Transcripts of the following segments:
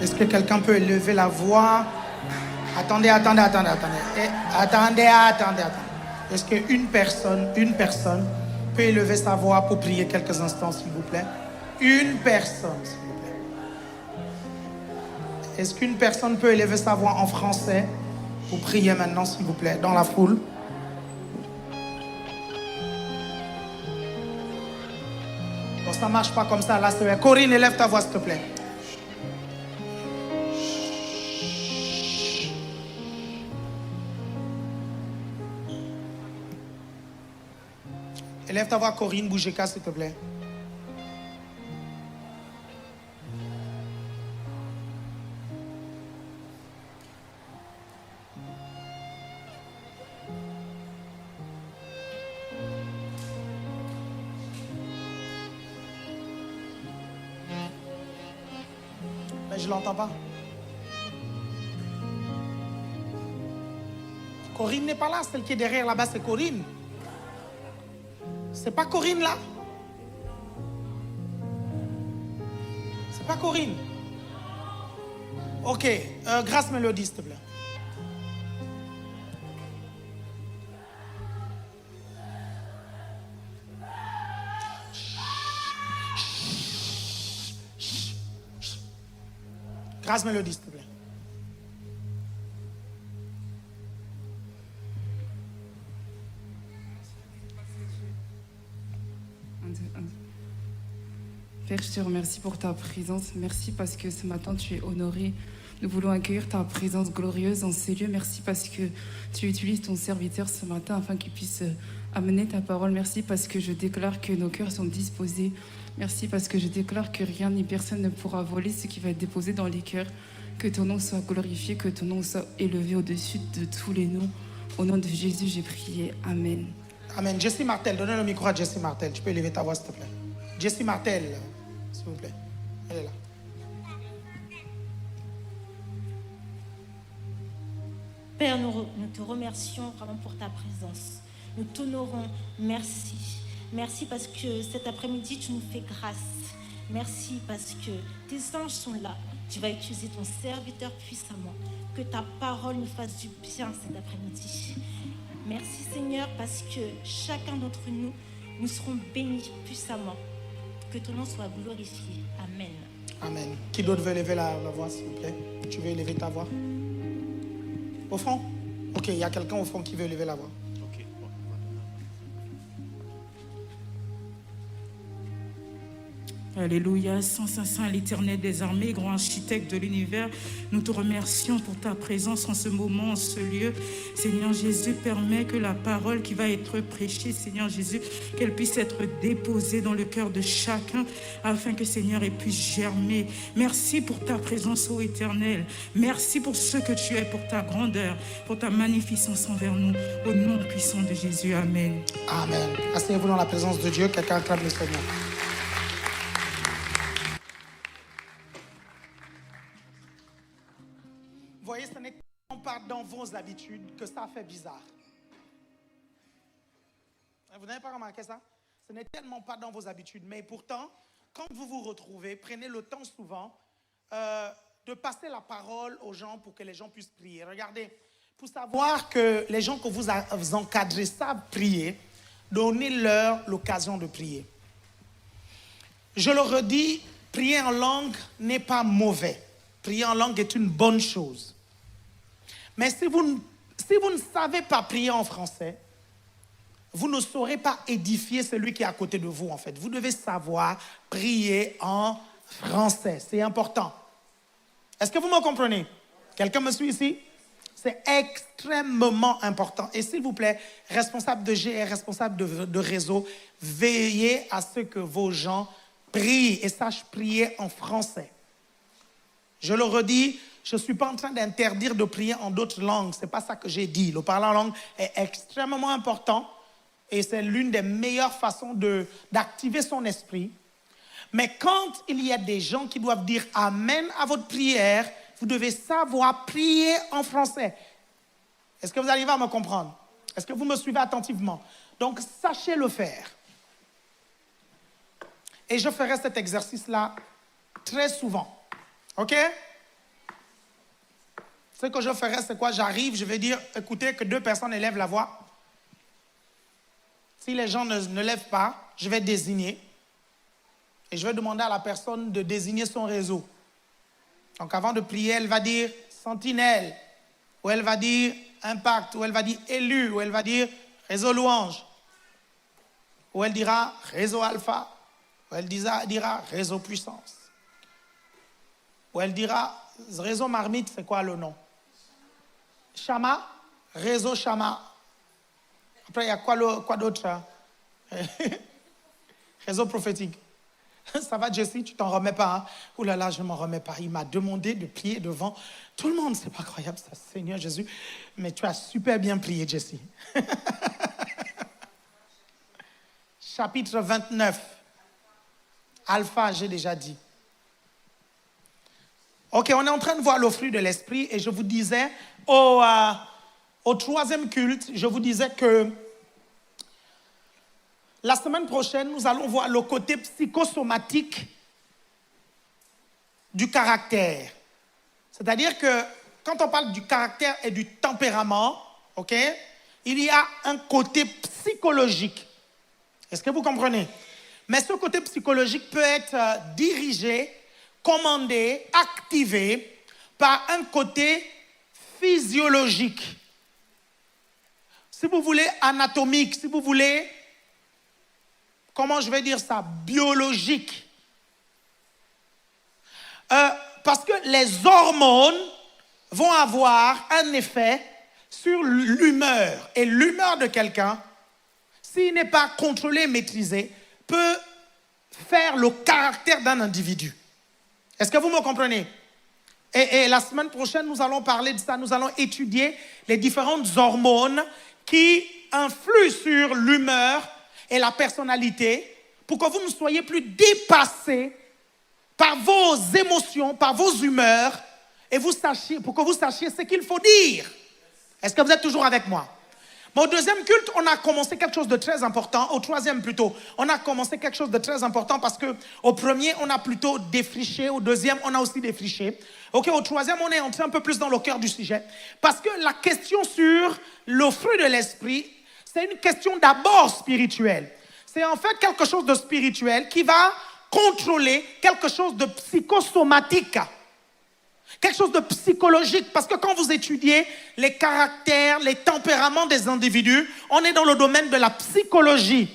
Est-ce que quelqu'un peut élever la voix? Attendez. Est-ce qu'une personne peut élever sa voix pour prier quelques instants, s'il vous plaît? Une personne, s'il vous plaît. Est-ce qu'une personne peut élever sa voix en français pour prier maintenant, s'il vous plaît, dans la foule? Bon, ça ne marche pas comme ça, là, c'est vrai. Corinne, élève ta voix, s'il te plaît. Élève ta voix, Corinne Boujeka, s'il te plaît. Mais je ne l'entends pas. Corinne n'est pas là, celle qui est derrière là-bas, c'est Corinne. C'est pas Corinne là? C'est pas Corinne? Ok, Grâce Mélodie, s'il te plaît. Grâce Mélodie, s'il te plaît. Père, je te remercie pour ta présence. Merci parce que ce matin, tu es honoré. Nous voulons accueillir ta présence glorieuse dans ces lieux. Merci parce que tu utilises ton serviteur ce matin afin qu'il puisse amener ta parole. Merci parce que je déclare que nos cœurs sont disposés. Merci parce que je déclare que rien ni personne ne pourra voler ce qui va être déposé dans les cœurs. Que ton nom soit glorifié, que ton nom soit élevé au-dessus de tous les noms. Au nom de Jésus, j'ai prié. Amen. Amen. Jessie Martel, donnez le micro à Jessie Martel. Tu peux élever ta voix, s'il te plaît. Jessie Martel, s'il vous plaît. Elle est là. Père, nous te remercions vraiment pour ta présence. Nous t'honorons. Merci. Merci parce que cet après-midi, tu nous fais grâce. Merci parce que tes anges sont là. Tu vas utiliser ton serviteur puissamment. Que ta parole nous fasse du bien cet après-midi. Merci Seigneur parce que chacun d'entre nous, nous serons bénis puissamment. Que ton nom soit glorifié. Amen. Amen. Qui d'autre veut élever la voix, s'il vous plaît? Tu veux élever ta voix? Au fond? Ok, il y a quelqu'un au fond qui veut élever la voix. Alléluia, Saint l'Éternel des armées, grand architecte de l'univers, nous te remercions pour ta présence en ce moment, en ce lieu. Seigneur Jésus, permets que la parole qui va être prêchée, Seigneur Jésus, qu'elle puisse être déposée dans le cœur de chacun, afin que Seigneur elle puisse germer. Merci pour ta présence, ô Éternel. Merci pour ce que tu es, pour ta grandeur, pour ta magnificence envers nous. Au nom puissant de Jésus, Amen. Amen. Asseyez-vous dans la présence de Dieu. Quelqu'un acclame le Seigneur. Vous voyez, ce n'est qu'on part dans vos habitudes que ça fait bizarre. Vous n'avez pas remarqué ça? Ce n'est tellement pas dans vos habitudes. Mais pourtant, quand vous vous retrouvez, prenez le temps souvent de passer la parole aux gens pour que les gens puissent prier. Regardez, pour savoir que les gens que vous encadrez savent prier, donnez-leur l'occasion de prier. Je le redis, prier en langue n'est pas mauvais. Prier en langue est une bonne chose. Mais si vous ne savez pas prier en français, vous ne saurez pas édifier celui qui est à côté de vous, en fait. Vous devez savoir prier en français. C'est important. Est-ce que vous me comprenez? Quelqu'un me suit ici? C'est extrêmement important. Et s'il vous plaît, responsable de GR, responsable de réseau, veillez à ce que vos gens prient et sachent prier en français. Je le redis, je ne suis pas en train d'interdire de prier en d'autres langues. Ce n'est pas ça que j'ai dit. Le parler en langue est extrêmement important et c'est l'une des meilleures façons d'activer son esprit. Mais quand il y a des gens qui doivent dire Amen à votre prière, vous devez savoir prier en français. Est-ce que vous arrivez à me comprendre? Est-ce que vous me suivez attentivement? Donc, sachez le faire. Et je ferai cet exercice-là très souvent. OK? Ce que je ferais, c'est quoi? J'arrive, je vais dire, écoutez, que 2 personnes élèvent la voix. Si les gens ne lèvent pas, je vais désigner. Et je vais demander à la personne de désigner son réseau. Donc avant de prier, elle va dire Sentinelle, ou elle va dire Impact, ou elle va dire Élu, ou elle va dire Réseau Louange, ou elle dira Réseau Alpha, ou elle dira Réseau Puissance, ou elle dira Réseau Marmite, c'est quoi le nom? Chama, Réseau Chama. Après, il y a quoi d'autre? Réseau prophétique. Ça va, Jessie, tu t'en remets pas, hein? Ouh là là, je ne m'en remets pas. Il m'a demandé de prier devant tout le monde. C'est pas croyable, ça, Seigneur Jésus. Mais tu as super bien prié, Jessie. Chapitre 29. Alpha, j'ai déjà dit. Ok, on est en train de voir le fruit de l'esprit. Et je vous disais, au 3e culte, je vous disais que la semaine prochaine, nous allons voir le côté psychosomatique du caractère. C'est-à-dire que quand on parle du caractère et du tempérament, ok, il y a un côté psychologique. Est-ce que vous comprenez? Mais ce côté psychologique peut être dirigé, commandé, activé par un côté physiologique. Si vous voulez anatomique, si vous voulez, comment je vais dire ça, biologique. Parce que les hormones vont avoir un effet sur l'humeur. Et l'humeur de quelqu'un, s'il n'est pas contrôlé, maîtrisé, peut faire le caractère d'un individu. Est-ce que vous me comprenez? Et la semaine prochaine, nous allons parler de ça. Nous allons étudier les différentes hormones qui influent sur l'humeur et la personnalité pour que vous ne soyez plus dépassés par vos émotions, par vos humeurs, et pour que vous sachiez ce qu'il faut dire. Est-ce que vous êtes toujours avec moi? Mais au 2e culte, on a commencé quelque chose de très important. Au 3e plutôt, on a commencé quelque chose de très important parce qu'au 1er, on a plutôt défriché. Au 2e, on a aussi défriché. Ok, au 3e, on est entré un peu plus dans le cœur du sujet. Parce que la question sur le fruit de l'esprit, c'est une question d'abord spirituelle. C'est en fait quelque chose de spirituel qui va contrôler quelque chose de psychosomatique. Quelque chose de psychologique, parce que quand vous étudiez les caractères, les tempéraments des individus, on est dans le domaine de la psychologie.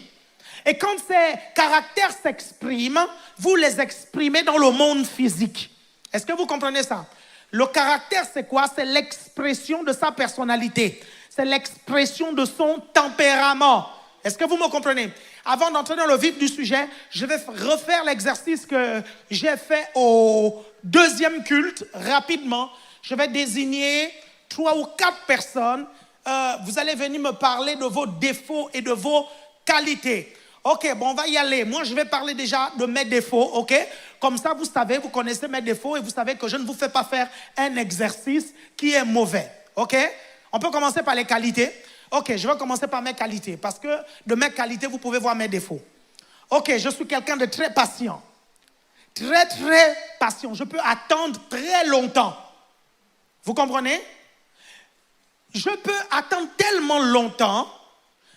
Et quand ces caractères s'expriment, vous les exprimez dans le monde physique. Est-ce que vous comprenez ça? Le caractère, c'est quoi? C'est l'expression de sa personnalité. C'est l'expression de son tempérament. Est-ce que vous me comprenez? Avant d'entrer dans le vif du sujet, je vais refaire l'exercice que j'ai fait au 2e culte, rapidement. Je vais désigner 3 ou 4 personnes. Vous allez venir me parler de vos défauts et de vos qualités. Ok, bon, on va y aller. Moi, je vais parler déjà de mes défauts, ok? Comme ça, vous savez, vous connaissez mes défauts et vous savez que je ne vous fais pas faire un exercice qui est mauvais, ok? On peut commencer par les qualités. Ok, je vais commencer par mes qualités, parce que de mes qualités, vous pouvez voir mes défauts. Ok, je suis quelqu'un de très patient. Très, très patient. Je peux attendre très longtemps. Vous comprenez? Je peux attendre tellement longtemps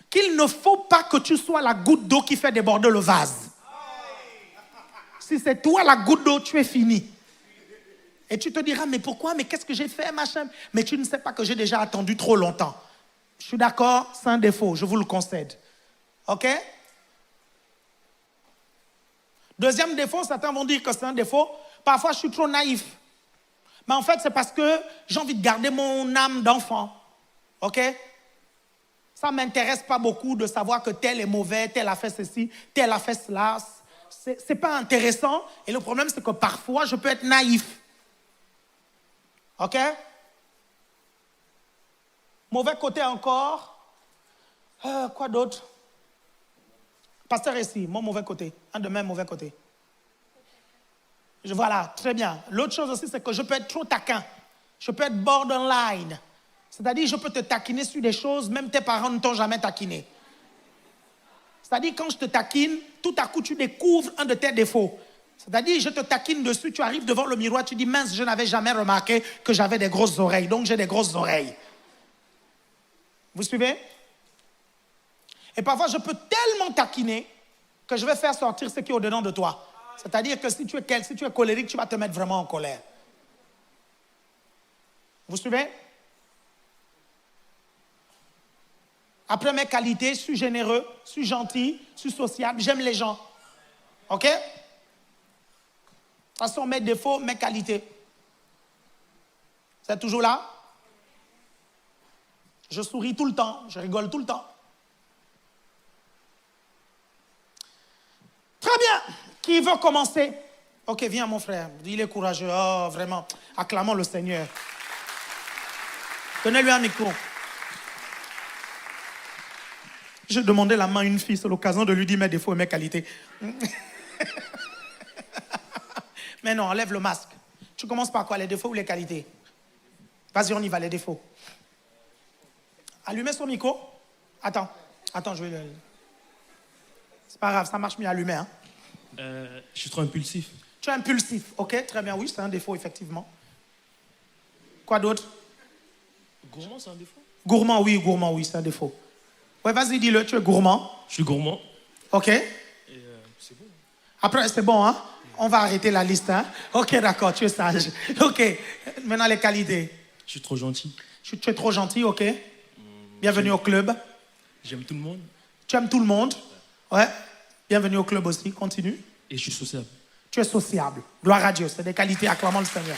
qu'il ne faut pas que tu sois la goutte d'eau qui fait déborder le vase. Si c'est toi la goutte d'eau, tu es fini. Et tu te diras, mais pourquoi? Mais qu'est-ce que j'ai fait, machin? Mais tu ne sais pas que j'ai déjà attendu trop longtemps. Je suis d'accord, c'est un défaut, je vous le concède. Ok? 2e défaut, certains vont dire que c'est un défaut. Parfois, je suis trop naïf. Mais en fait, c'est parce que j'ai envie de garder mon âme d'enfant. Ok? Ça ne m'intéresse pas beaucoup de savoir que tel est mauvais, tel a fait ceci, tel a fait cela. C'est pas intéressant. Et le problème, c'est que parfois, je peux être naïf. Ok? Mauvais côté encore. Quoi d'autre? Pasteur ici, mon mauvais côté. Un de mes mauvais côtés. Voilà, très bien. L'autre chose aussi, c'est que je peux être trop taquin. Je peux être borderline. C'est-à-dire, je peux te taquiner sur des choses, même tes parents ne t'ont jamais taquiné. C'est-à-dire, quand je te taquine, tout à coup, tu découvres un de tes défauts. C'est-à-dire, je te taquine dessus, tu arrives devant le miroir, tu dis, mince, je n'avais jamais remarqué que j'avais des grosses oreilles. Donc, j'ai des grosses oreilles. Vous suivez? Et parfois, je peux tellement taquiner que je vais faire sortir ce qui est au-dedans de toi. C'est-à-dire que si tu es colérique, tu vas te mettre vraiment en colère. Vous suivez? Après mes qualités, je suis généreux, je suis gentil, je suis sociable, j'aime les gens. OK? Ce sont mes défauts, mes qualités. Vous êtes toujours là? Je souris tout le temps, je rigole tout le temps. Très bien. Qui veut commencer? Ok, viens mon frère. Il est courageux. Oh, vraiment. Acclamons le Seigneur. Donnez-lui un micro. J'ai demandé la main à une fille, c'est l'occasion de lui dire mes défauts et mes qualités. Mais non, enlève le masque. Tu commences par quoi, les défauts ou les qualités? Vas-y, on y va, les défauts. Allumez son micro. Attends, je vais le... C'est pas grave, ça marche mieux allumé. Hein? Je suis trop impulsif. Tu es impulsif, ok, très bien, oui, c'est un défaut, effectivement. Quoi d'autre? Gourmand, c'est un défaut? Gourmand, oui, c'est un défaut. Ouais, vas-y, dis-le, tu es gourmand. Je suis gourmand. Ok. Et c'est bon. Après, c'est bon, hein? On va arrêter la liste, hein? Ok, d'accord, tu es sage. Ok, maintenant les qualités. Je suis trop gentil. Tu es trop gentil, ok. Bienvenue au club. J'aime tout le monde. Tu aimes tout le monde. Ouais. Bienvenue au club aussi, continue. Et je suis sociable. Tu es sociable. Gloire à Dieu, c'est des qualités, acclamons le Seigneur.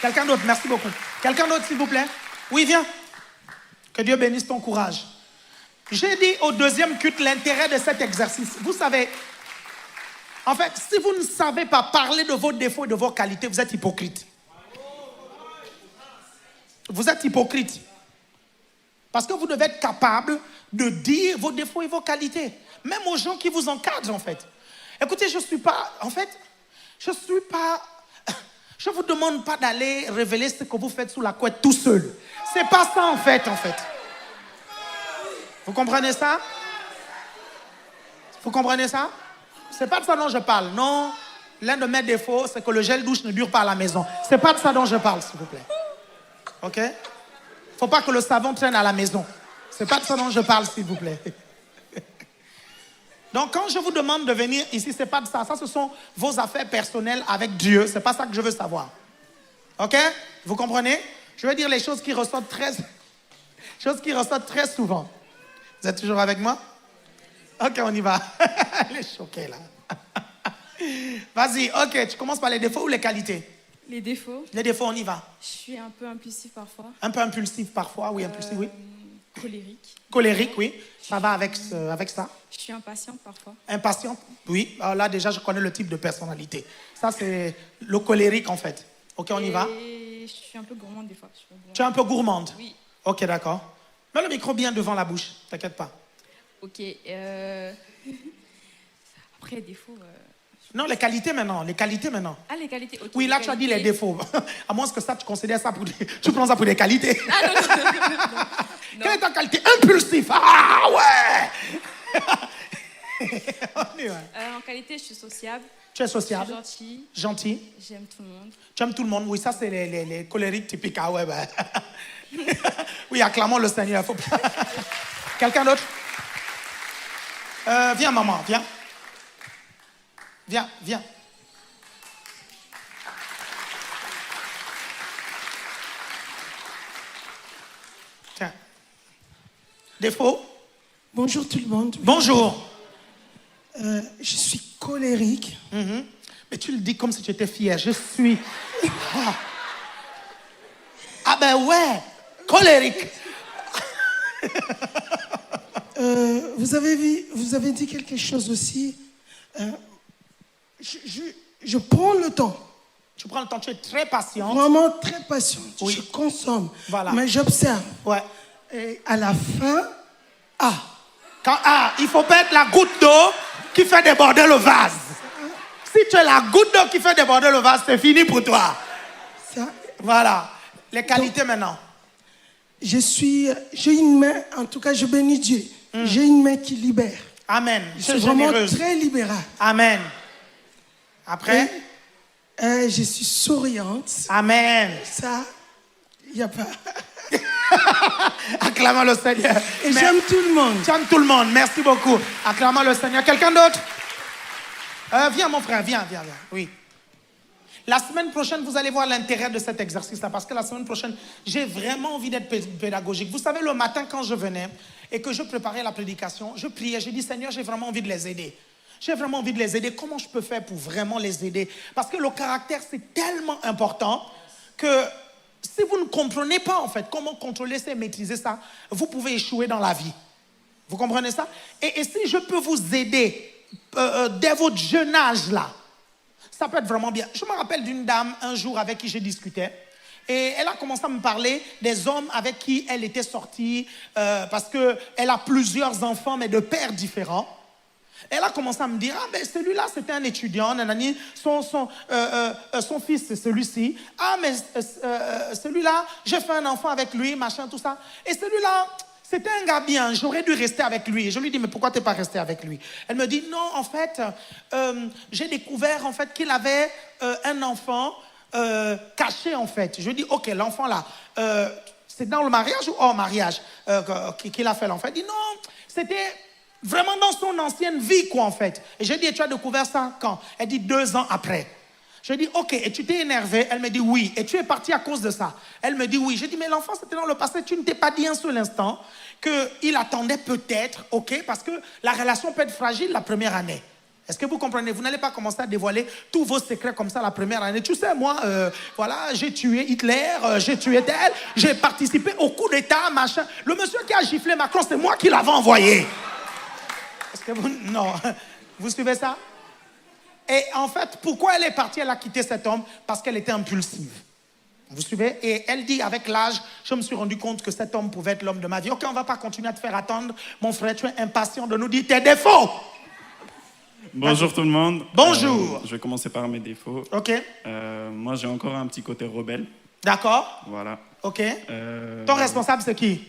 Quelqu'un d'autre, merci beaucoup. Quelqu'un d'autre, s'il vous plaît? Oui, viens. Que Dieu bénisse ton courage. J'ai dit au deuxième culte l'intérêt de cet exercice. Vous savez, en fait, si vous ne savez pas parler de vos défauts et de vos qualités, vous êtes hypocrite. Vous êtes hypocrite. Parce que vous devez être capable de dire vos défauts et vos qualités. Même aux gens qui vous encadrent, en fait. Écoutez, je vous demande pas d'aller révéler ce que vous faites sous la couette tout seul. C'est pas ça, en fait. Vous comprenez ça? Vous comprenez ça? C'est pas de ça dont je parle. Non, l'un de mes défauts, c'est que le gel douche ne dure pas à la maison. C'est pas de ça dont je parle, s'il vous plaît. OK? Faut pas que le savon traîne à la maison. C'est pas de ça dont je parle, s'il vous plaît. Donc, quand je vous demande de venir ici, c'est pas de ça. Ça, ce sont vos affaires personnelles avec Dieu. C'est pas ça que je veux savoir. OK? Vous comprenez? Je veux dire les choses qui ressortent très souvent. Vous êtes toujours avec moi? OK, on y va. Elle est choquée, là. Vas-y, OK. Tu commences par les défauts ou les qualités? Les défauts. Les défauts, on y va. Je suis un peu impulsif parfois. Un peu impulsif parfois, oui, impulsif, oui. Colérique. Colérique, oui. Ça va avec ça. Je suis impatiente parfois. Impatient, oui. Alors là, déjà, je connais le type de personnalité. Ça, c'est le colérique, en fait. OK, on y va. Et je suis un peu gourmande des fois. Tu es un peu gourmande? Oui. OK, d'accord. Mets le micro bien devant la bouche. T'inquiète pas. Ok. Après, défauts... Non, les qualités maintenant. Ah, les qualités. Okay, Oui, là, tu as dit les défauts. À moins que ça, tu considères ça tu prends ça pour des qualités. Ah, non. Quelle est ta qualité? Impulsif. Ah, ouais. On y va. En qualité, je suis sociable. Tu es sociable. Je suis Gentil. J'aime tout le monde. Tu aimes tout le monde. Oui, ça, c'est les colériques typiques. Ah, ouais, ben. Oui, acclamons le Seigneur. Faut... Quelqu'un d'autre? Viens, maman, viens. Viens. Tiens. Défaut? Bonjour tout le monde. Bonjour. Je suis colérique. Mais tu le dis comme si tu étais fier. Je suis... Ah ben ouais, colérique. Vous avez dit quelque chose aussi. Je prends le temps. Tu prends le temps, tu es très patiente. Vraiment très patiente. Oui. Je consomme. Voilà. Mais j'observe. Ouais. Et à la fin, Il faut pas être la goutte d'eau qui fait déborder le vase. Si tu es la goutte d'eau qui fait déborder le vase, c'est fini pour toi. ça, Voilà. Les qualités maintenant. j'ai une main, en tout cas je bénis Dieu. J'ai une main qui libère. Amen. Je Tu es suis vraiment généreuse. très libéral. Amen. Après? Je suis souriante. Amen. Ça, il n'y a pas. Acclamons le Seigneur. Et j'aime tout le monde. Tu aimes tout le monde. Merci beaucoup. Acclamons le Seigneur. Quelqu'un d'autre? Viens, mon frère. Viens. Oui. La semaine prochaine, vous allez voir l'intérêt de cet exercice-là. Parce que la semaine prochaine, j'ai vraiment envie d'être pédagogique. Vous savez, le matin, quand je venais et que je préparais la prédication, je priais. J'ai dit, Seigneur, j'ai vraiment envie de les aider. J'ai vraiment envie de les aider. Comment je peux faire pour vraiment les aider? Parce que le caractère, c'est tellement important que si vous ne comprenez pas, en fait, comment contrôler ça et maîtriser ça, vous pouvez échouer dans la vie. Vous comprenez ça? Et si je peux vous aider dès votre jeune âge, là, ça peut être vraiment bien. Je me rappelle d'une dame, un jour, avec qui je discutais. Et elle a commencé à me parler des hommes avec qui elle était sortie, parce qu'elle a plusieurs enfants, mais de pères différents. Elle a commencé à me dire, ah, mais celui-là, c'était un étudiant, nanani, son fils, c'est celui-ci. Ah, mais celui-là, j'ai fait un enfant avec lui, machin, tout ça. Et celui-là, c'était un gars bien, j'aurais dû rester avec lui. Et je lui dis, mais pourquoi tu n'es pas resté avec lui? Elle me dit, non, en fait, j'ai découvert, en fait, qu'il avait un enfant caché, en fait. Je lui dis, ok, l'enfant là, c'est dans le mariage ou hors mariage qu'il a fait l'enfant? Elle dit, non, c'était vraiment dans son ancienne vie, quoi, en fait. Et j'ai dit, et tu as découvert ça quand? Elle dit, 2 ans après. Je dis, ok, et tu t'es énervé? Elle me dit, oui. Et tu es parti à cause de ça? Elle me dit, oui. Je dis, mais l'enfant, c'était dans le passé. Tu ne t'es pas dit un seul instant qu'il attendait peut-être, ok, parce que la relation peut être fragile la première année. Est-ce que vous comprenez? Vous n'allez pas commencer à dévoiler tous vos secrets comme ça la première année. Tu sais, moi, voilà, j'ai tué Hitler, j'ai tué tel, j'ai participé au coup d'État, machin. Le monsieur qui a giflé Macron, c'est moi qui l'avais envoyé. Est-ce que vous... Non. Vous suivez ça? Et en fait, pourquoi elle est partie? Elle a quitté cet homme parce qu'elle était impulsive. Vous suivez? Et elle dit, avec l'âge, je me suis rendu compte que cet homme pouvait être l'homme de ma vie. Ok, on ne va pas continuer à te faire attendre. Mon frère, tu es impatient de nous dire tes défauts. Bonjour tout le monde. Bonjour. Je vais commencer par mes défauts. Ok. Moi, j'ai encore un petit côté rebelle. D'accord. Voilà. Ok. Ton responsable, c'est qui?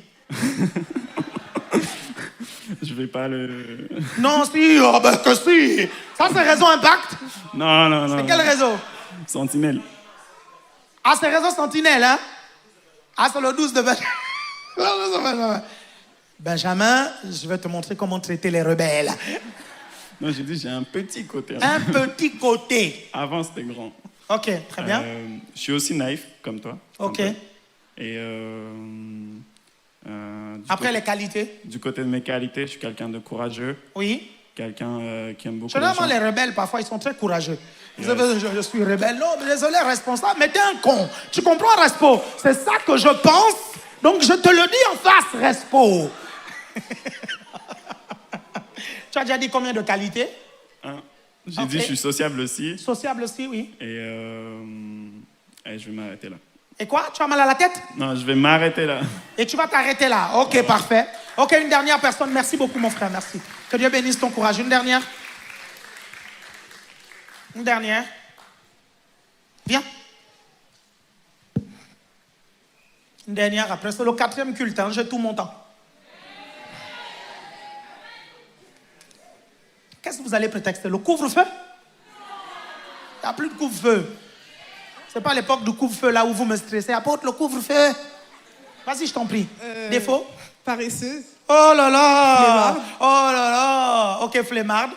Je vais pas le... Non, si, oh, ben que si. Ça, c'est Réseau Impact? Non. C'est quel réseau? Sentinelle. Ah, c'est Réseau Sentinelle, hein? Ah, c'est le 12 de Benjamin. Benjamin, je vais te montrer comment traiter les rebelles. Non, j'ai dit, j'ai un petit côté. Un petit côté. Avant, c'était grand. Ok, très bien. Je suis aussi naïf, comme toi. Ok. Et... Après, les qualités? Du côté de mes qualités, je suis quelqu'un de courageux. Oui. Quelqu'un qui aime beaucoup Généralement, les rebelles, parfois, ils sont très courageux. Vous savez, je suis rebelle. Non, mais désolé, responsable, mais t'es un con. Tu comprends, Respo? C'est ça que je pense. Donc, je te le dis en face, Respo. Tu as déjà dit combien de qualités? J'ai dit, je suis sociable aussi. Sociable aussi, oui. Et je vais m'arrêter là. Et quoi? Tu as mal à la tête? Non, je vais m'arrêter là. Et tu vas t'arrêter là. Ok, parfait. Ok, une dernière personne. Merci beaucoup, mon frère. Merci. Que Dieu bénisse ton courage. Une dernière. Une dernière. Viens. Une dernière. Après, c'est le 4e culte. Hein. J'ai tout mon temps. Qu'est-ce que vous allez prétexter? Le couvre-feu? Il n'y a plus de couvre-feu. C'est pas l'époque du couvre-feu là où vous me stressez. Apporte le couvre-feu. Vas-y, je t'en prie. Défaut? Paresseuse. Oh là là. Flemmarde. Oh là là. Ok, flemmarde.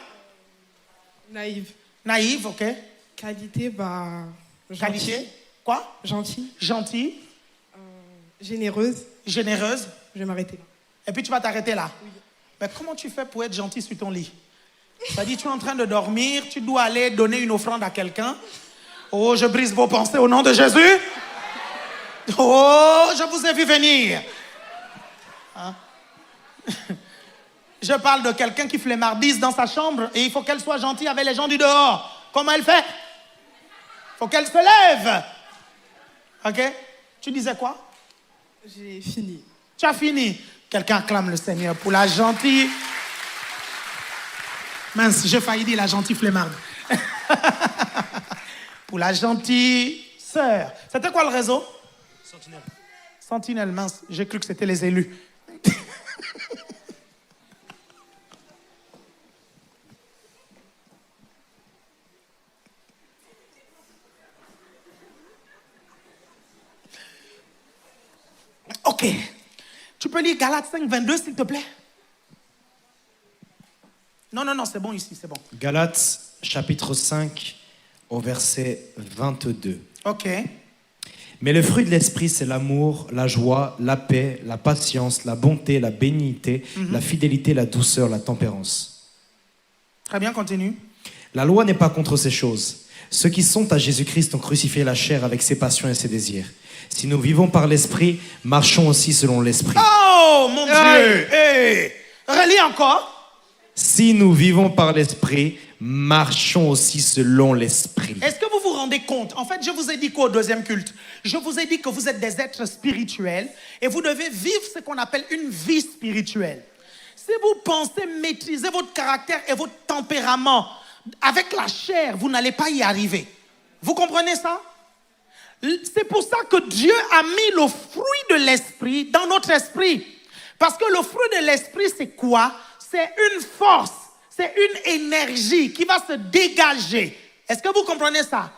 Naïve. Naïve, ok. Qualité, Qualité? Quoi? Gentil. Gentil. Généreuse. Généreuse. Je vais m'arrêter là. Et puis tu vas t'arrêter là. Oui. Mais comment tu fais pour être gentil sur ton lit? C'est-à-dire, tu es en train de dormir, tu dois aller donner une offrande à quelqu'un. Oh, je brise vos pensées au nom de Jésus. Oh, je vous ai vu venir. Hein? Je parle de quelqu'un qui flemmardise dans sa chambre et il faut qu'elle soit gentille avec les gens du dehors. Comment elle fait? Il faut qu'elle se lève. Ok? Tu disais quoi? J'ai fini. Tu as fini. Quelqu'un acclame le Seigneur pour la gentille. Mince, j'ai failli dire la gentille flemmarde. Pour la gentille sœur. C'était quoi le réseau? Sentinelle. Sentinelle, mince. J'ai cru que c'était les élus. Ok. Tu peux lire Galates 5, 22, s'il te plaît? Non, c'est bon ici, c'est bon. Galates chapitre 5 au verset 22. Ok. Mais le fruit de l'esprit, c'est l'amour, la joie, la paix, la patience, la bonté, la bénignité, la fidélité, la douceur, la tempérance. Très bien, continue. La loi n'est pas contre ces choses. Ceux qui sont à Jésus-Christ ont crucifié la chair avec ses passions et ses désirs. Si nous vivons par l'esprit, marchons aussi selon l'esprit. Oh, mon Dieu! Hey. Relis encore. Si nous vivons par l'esprit, marchons aussi selon l'esprit. Est-ce que vous vous rendez compte? En fait, je vous ai dit quoi au deuxième culte? Je vous ai dit que vous êtes des êtres spirituels et vous devez vivre ce qu'on appelle une vie spirituelle. Si vous pensez maîtriser votre caractère et votre tempérament avec la chair, vous n'allez pas y arriver. Vous comprenez ça? C'est pour ça que Dieu a mis le fruit de l'esprit dans notre esprit. Parce que le fruit de l'esprit, c'est quoi? C'est une force, c'est une énergie qui va se dégager. Est-ce que vous comprenez ça?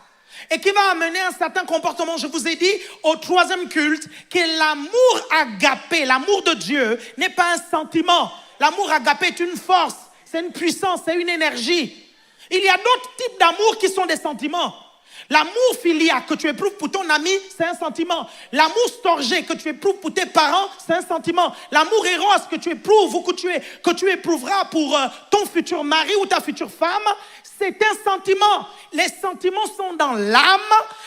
Et qui va amener un certain comportement. Je vous ai dit au troisième culte que l'amour agapé, l'amour de Dieu, n'est pas un sentiment. L'amour agapé est une force, c'est une puissance, c'est une énergie. Il y a d'autres types d'amour qui sont des sentiments. L'amour filial que tu éprouves pour ton ami, c'est un sentiment. L'amour storgé que tu éprouves pour tes parents, c'est un sentiment. L'amour éros que tu éprouves ou que tu éprouveras pour ton futur mari ou ta future femme, c'est un sentiment. Les sentiments sont dans l'âme.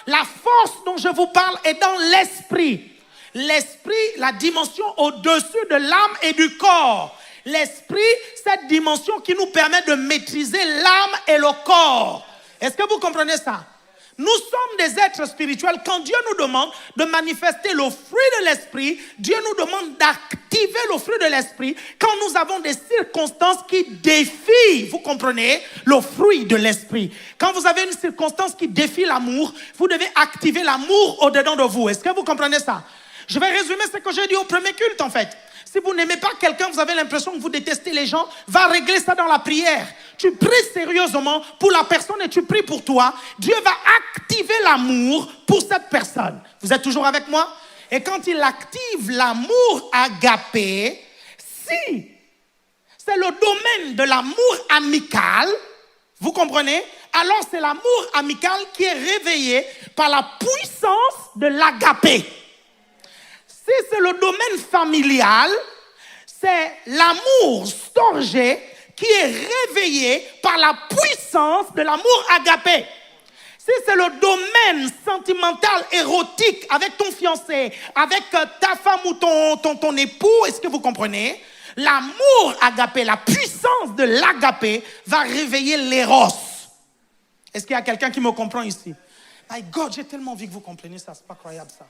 La force dont je vous parle est dans l'esprit. L'esprit, la dimension au-dessus de l'âme et du corps. L'esprit, cette dimension qui nous permet de maîtriser l'âme et le corps. Est-ce que vous comprenez ça? Nous sommes des êtres spirituels. Quand Dieu nous demande de manifester le fruit de l'esprit, Dieu nous demande d'activer le fruit de l'esprit quand nous avons des circonstances qui défient, vous comprenez, le fruit de l'esprit. Quand vous avez une circonstance qui défie l'amour, vous devez activer l'amour au-dedans de vous. Est-ce que vous comprenez ça? Je vais résumer ce que j'ai dit au premier culte en fait. Si vous n'aimez pas quelqu'un, vous avez l'impression que vous détestez les gens, va régler ça dans la prière. Tu pries sérieusement pour la personne et tu pries pour toi. Dieu va activer l'amour pour cette personne. Vous êtes toujours avec moi? Et quand il active l'amour agapé, si c'est le domaine de l'amour amical, vous comprenez? Alors c'est l'amour amical qui est réveillé par la puissance de l'agapé. Si c'est le domaine familial, c'est l'amour storgé qui est réveillé par la puissance de l'amour agapé. Si c'est le domaine sentimental, érotique, avec ton fiancé, avec ta femme ou ton époux, est-ce que vous comprenez? L'amour agapé, la puissance de l'agapé va réveiller l'éros. Est-ce qu'il y a quelqu'un qui me comprend ici? My God, j'ai tellement envie que vous compreniez ça, c'est pas croyable ça.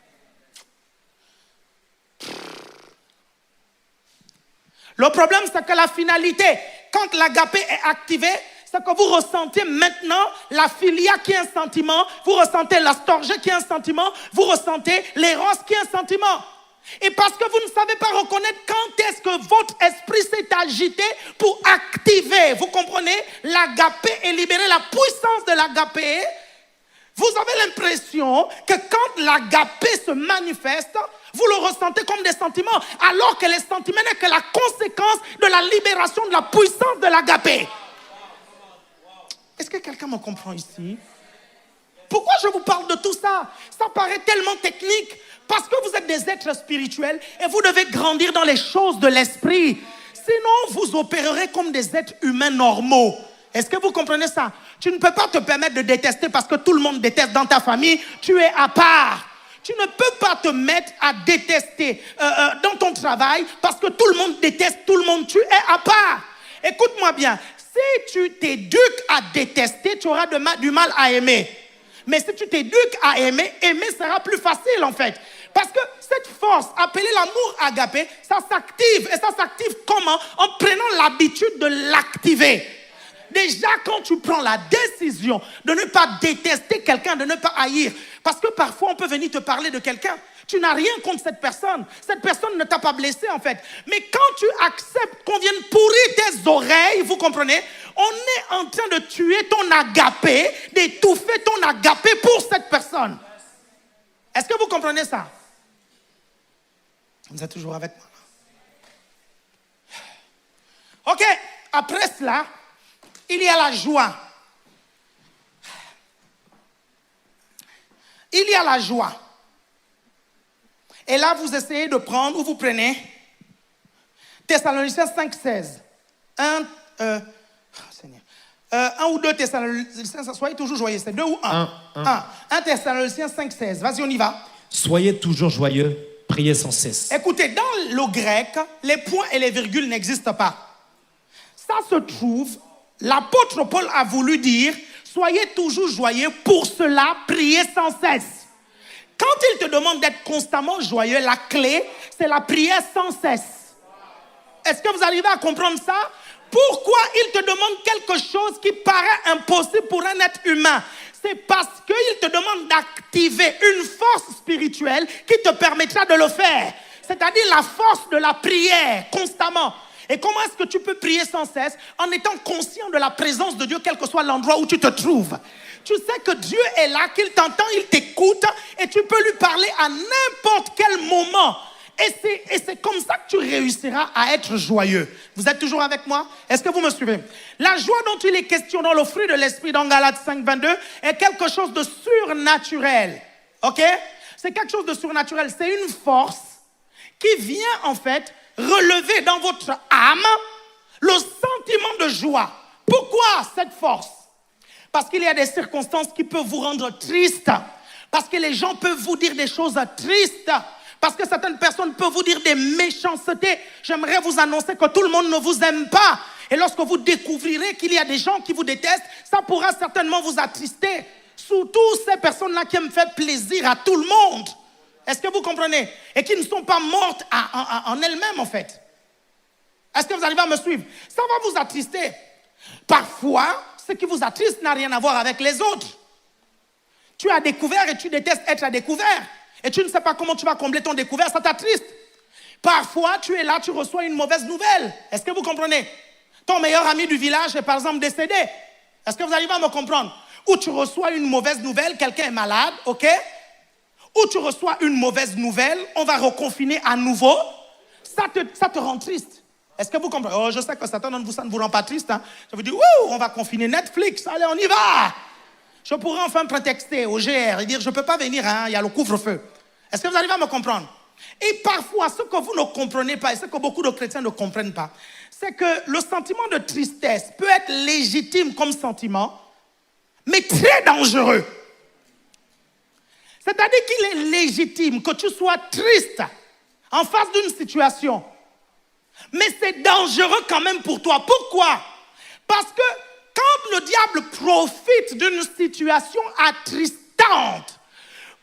Le problème, c'est que la finalité, quand l'agapé est activé, c'est que vous ressentez maintenant la philia qui est un sentiment, vous ressentez la storgée qui est un sentiment, vous ressentez l'éros qui est un sentiment. Et parce que vous ne savez pas reconnaître quand est-ce que votre esprit s'est agité pour activer, vous comprenez, l'agapé et libérer la puissance de l'agapé, vous avez l'impression que quand l'agapé se manifeste, vous le ressentez comme des sentiments, alors que les sentiments n'est que la conséquence de la libération de la puissance de l'agapé. Est-ce que quelqu'un me comprend ici? Pourquoi je vous parle de tout ça? Ça paraît tellement technique, parce que vous êtes des êtres spirituels et vous devez grandir dans les choses de l'esprit. Sinon, vous opérerez comme des êtres humains normaux. Est-ce que vous comprenez ça? Tu ne peux pas te permettre de détester parce que tout le monde déteste dans ta famille. Tu es à part. Tu ne peux pas te mettre à détester dans ton travail parce que tout le monde déteste tout le monde. Tu es à part. Écoute-moi bien. Si tu t'éduques à détester, tu auras du mal à aimer. Mais si tu t'éduques à aimer, aimer sera plus facile en fait. Parce que cette force, appelée l'amour agapé, ça s'active. Et ça s'active comment? En prenant l'habitude de l'activer. Déjà, quand tu prends la décision de ne pas détester quelqu'un, de ne pas haïr, parce que parfois on peut venir te parler de quelqu'un, tu n'as rien contre cette personne ne t'a pas blessé en fait. Mais quand tu acceptes qu'on vienne pourrir tes oreilles, vous comprenez, on est en train de tuer ton agapé, d'étouffer ton agapé pour cette personne. Est-ce que vous comprenez ça? Vous êtes toujours avec moi? Ok, après cela, il y a la joie. Il y a la joie. Et là, vous essayez de prendre, ou vous prenez Thessaloniciens 5,16. Un ou deux Thessaloniciens, soyez toujours joyeux. C'est 2 ou 1? 1 Thessaloniciens 5,16. Vas-y, on y va. Soyez toujours joyeux, priez sans cesse. Écoutez, dans le grec, les points et les virgules n'existent pas. Ça se trouve, l'apôtre Paul a voulu dire, soyez toujours joyeux, pour cela, priez sans cesse. Quand il te demande d'être constamment joyeux, la clé, c'est la prière sans cesse. Est-ce que vous arrivez à comprendre ça? Pourquoi il te demande quelque chose qui paraît impossible pour un être humain? C'est parce qu'il te demande d'activer une force spirituelle qui te permettra de le faire. C'est-à-dire la force de la prière constamment. Et comment est-ce que tu peux prier sans cesse? En étant conscient de la présence de Dieu, quel que soit l'endroit où tu te trouves. Tu sais que Dieu est là, qu'il t'entend, il t'écoute et tu peux lui parler à n'importe quel moment. Et c'est comme ça que tu réussiras à être joyeux. Vous êtes toujours avec moi? Est-ce que vous me suivez? La joie dont il est question dans le fruit de l'esprit dans Galates 5,22 est quelque chose de surnaturel. Ok? C'est quelque chose de surnaturel. C'est une force qui vient en fait relever dans votre âme le sentiment de joie. Pourquoi cette force? Parce qu'il y a des circonstances qui peuvent vous rendre triste. Parce que les gens peuvent vous dire des choses tristes. Parce que certaines personnes peuvent vous dire des méchancetés. J'aimerais vous annoncer que tout le monde ne vous aime pas. Et lorsque vous découvrirez qu'il y a des gens qui vous détestent, ça pourra certainement vous attrister. Surtout ces personnes-là qui aiment faire plaisir à tout le monde. Est-ce que vous comprenez? Et qui ne sont pas mortes en elles-mêmes, en fait. Est-ce que vous arrivez à me suivre? Ça va vous attrister. Parfois, ce qui vous attriste n'a rien à voir avec les autres. Tu as découvert et tu détestes être à découvert. Et tu ne sais pas comment tu vas combler ton découvert, ça t'attriste. Parfois, tu es là, tu reçois une mauvaise nouvelle. Est-ce que vous comprenez? Ton meilleur ami du village est par exemple décédé. Est-ce que vous arrivez à me comprendre? Ou tu reçois une mauvaise nouvelle, quelqu'un est malade, ok? Ou tu reçois une mauvaise nouvelle, on va reconfiner à nouveau. Ça te rend triste. Est-ce que vous comprenez? Oh, je sais que certains d'entre vous, ça ne vous rend pas triste. Hein? Je vous dis, on va confiner Netflix, allez, on y va. Je pourrais enfin prétexter au GR et dire, je ne peux pas venir, hein, il y a le couvre-feu. Est-ce que vous arrivez à me comprendre? Et parfois, ce que vous ne comprenez pas, et ce que beaucoup de chrétiens ne comprennent pas, c'est que le sentiment de tristesse peut être légitime comme sentiment, mais très dangereux. C'est-à-dire qu'il est légitime que tu sois triste en face d'une situation, mais c'est dangereux quand même pour toi. Pourquoi? Parce que quand le diable profite d'une situation attristante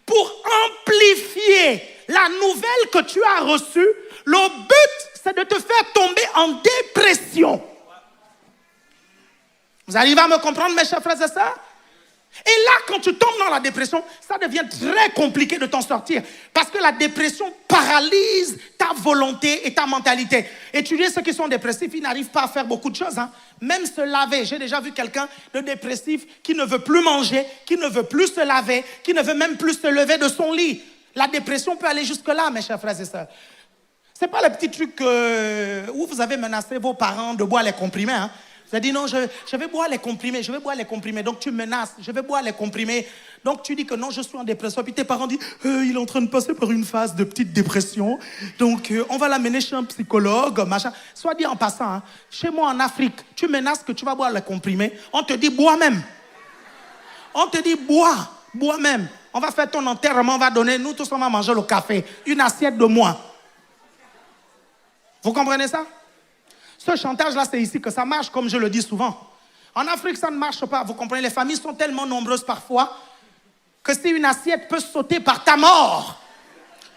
pour amplifier la nouvelle que tu as reçue, le but, c'est de te faire tomber en dépression. Vous arrivez à me comprendre, mes chers frères et sœurs? Et là, quand tu tombes dans la dépression, ça devient très compliqué de t'en sortir. Parce que la dépression paralyse ta volonté et ta mentalité. Étudiez ceux qui sont dépressifs, ils n'arrivent pas à faire beaucoup de choses. Hein. Même se laver. J'ai déjà vu quelqu'un de dépressif qui ne veut plus manger, qui ne veut plus se laver, qui ne veut même plus se lever de son lit. La dépression peut aller jusque-là, mes chers frères et sœurs. Ce n'est pas le petit truc où vous avez menacé vos parents de boire les comprimés. Hein. Vous avez dit non, je vais boire les comprimés, Donc tu menaces, je vais boire les comprimés. Donc tu dis que non, je suis en dépression. Puis tes parents disent, il est en train de passer par une phase de petite dépression. Donc on va l'amener chez un psychologue, machin. Soit dit en passant, hein, chez moi en Afrique, tu menaces que tu vas boire les comprimés. On te dit, bois même. On te dit, bois même. On va faire ton enterrement, on va donner, nous tous on va manger le café. Une assiette de moins. Vous comprenez ça? Ce chantage-là, c'est ici que ça marche, comme je le dis souvent. En Afrique, ça ne marche pas. Vous comprenez, les familles sont tellement nombreuses parfois que si une assiette peut sauter par ta mort,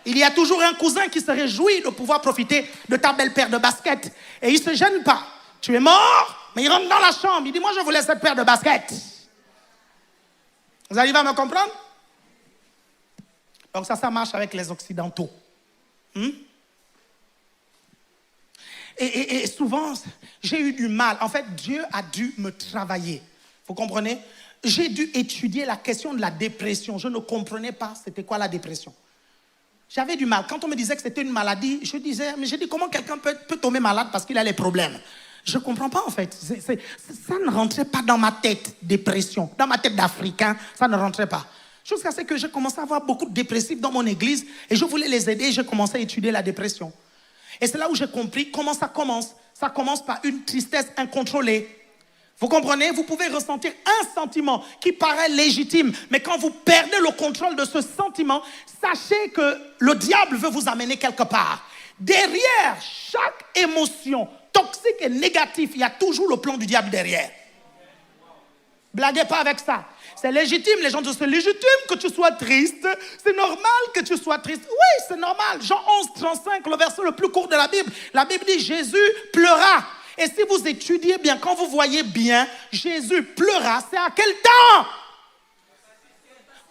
il y a toujours un cousin qui se réjouit de pouvoir profiter de ta belle paire de baskets. Et il ne se gêne pas. Tu es mort, mais il rentre dans la chambre. Il dit, moi, je vous laisse cette paire de baskets. Vous arrivez à me comprendre? Donc ça marche avec les Occidentaux. Et souvent, j'ai eu du mal. En fait, Dieu a dû me travailler. Vous comprenez? J'ai dû étudier la question de la dépression. Je ne comprenais pas c'était quoi la dépression. J'avais du mal. Quand on me disait que c'était une maladie, je disais, mais j'ai dit, comment quelqu'un peut tomber malade parce qu'il a les problèmes? Je ne comprends pas en fait. Ça ne rentrait pas dans ma tête, dépression. Dans ma tête d'Africain, ça ne rentrait pas. Jusqu'à ce que j'ai commencé à avoir beaucoup de dépressifs dans mon église et je voulais les aider et j'ai commencé à étudier la dépression. Et c'est là où j'ai compris comment ça commence. Ça commence par une tristesse incontrôlée. Vous comprenez? Vous pouvez ressentir un sentiment qui paraît légitime, mais quand vous perdez le contrôle de ce sentiment, sachez que le diable veut vous amener quelque part. Derrière chaque émotion toxique et négative, il y a toujours le plan du diable derrière. Blaguez pas avec ça. C'est légitime, les gens disent c'est légitime que tu sois triste, c'est normal que tu sois triste. Oui, c'est normal. Jean 11, 35, le verset le plus court de la Bible dit Jésus pleura. Et si vous étudiez bien, quand vous voyez bien, Jésus pleura, c'est à quel temps?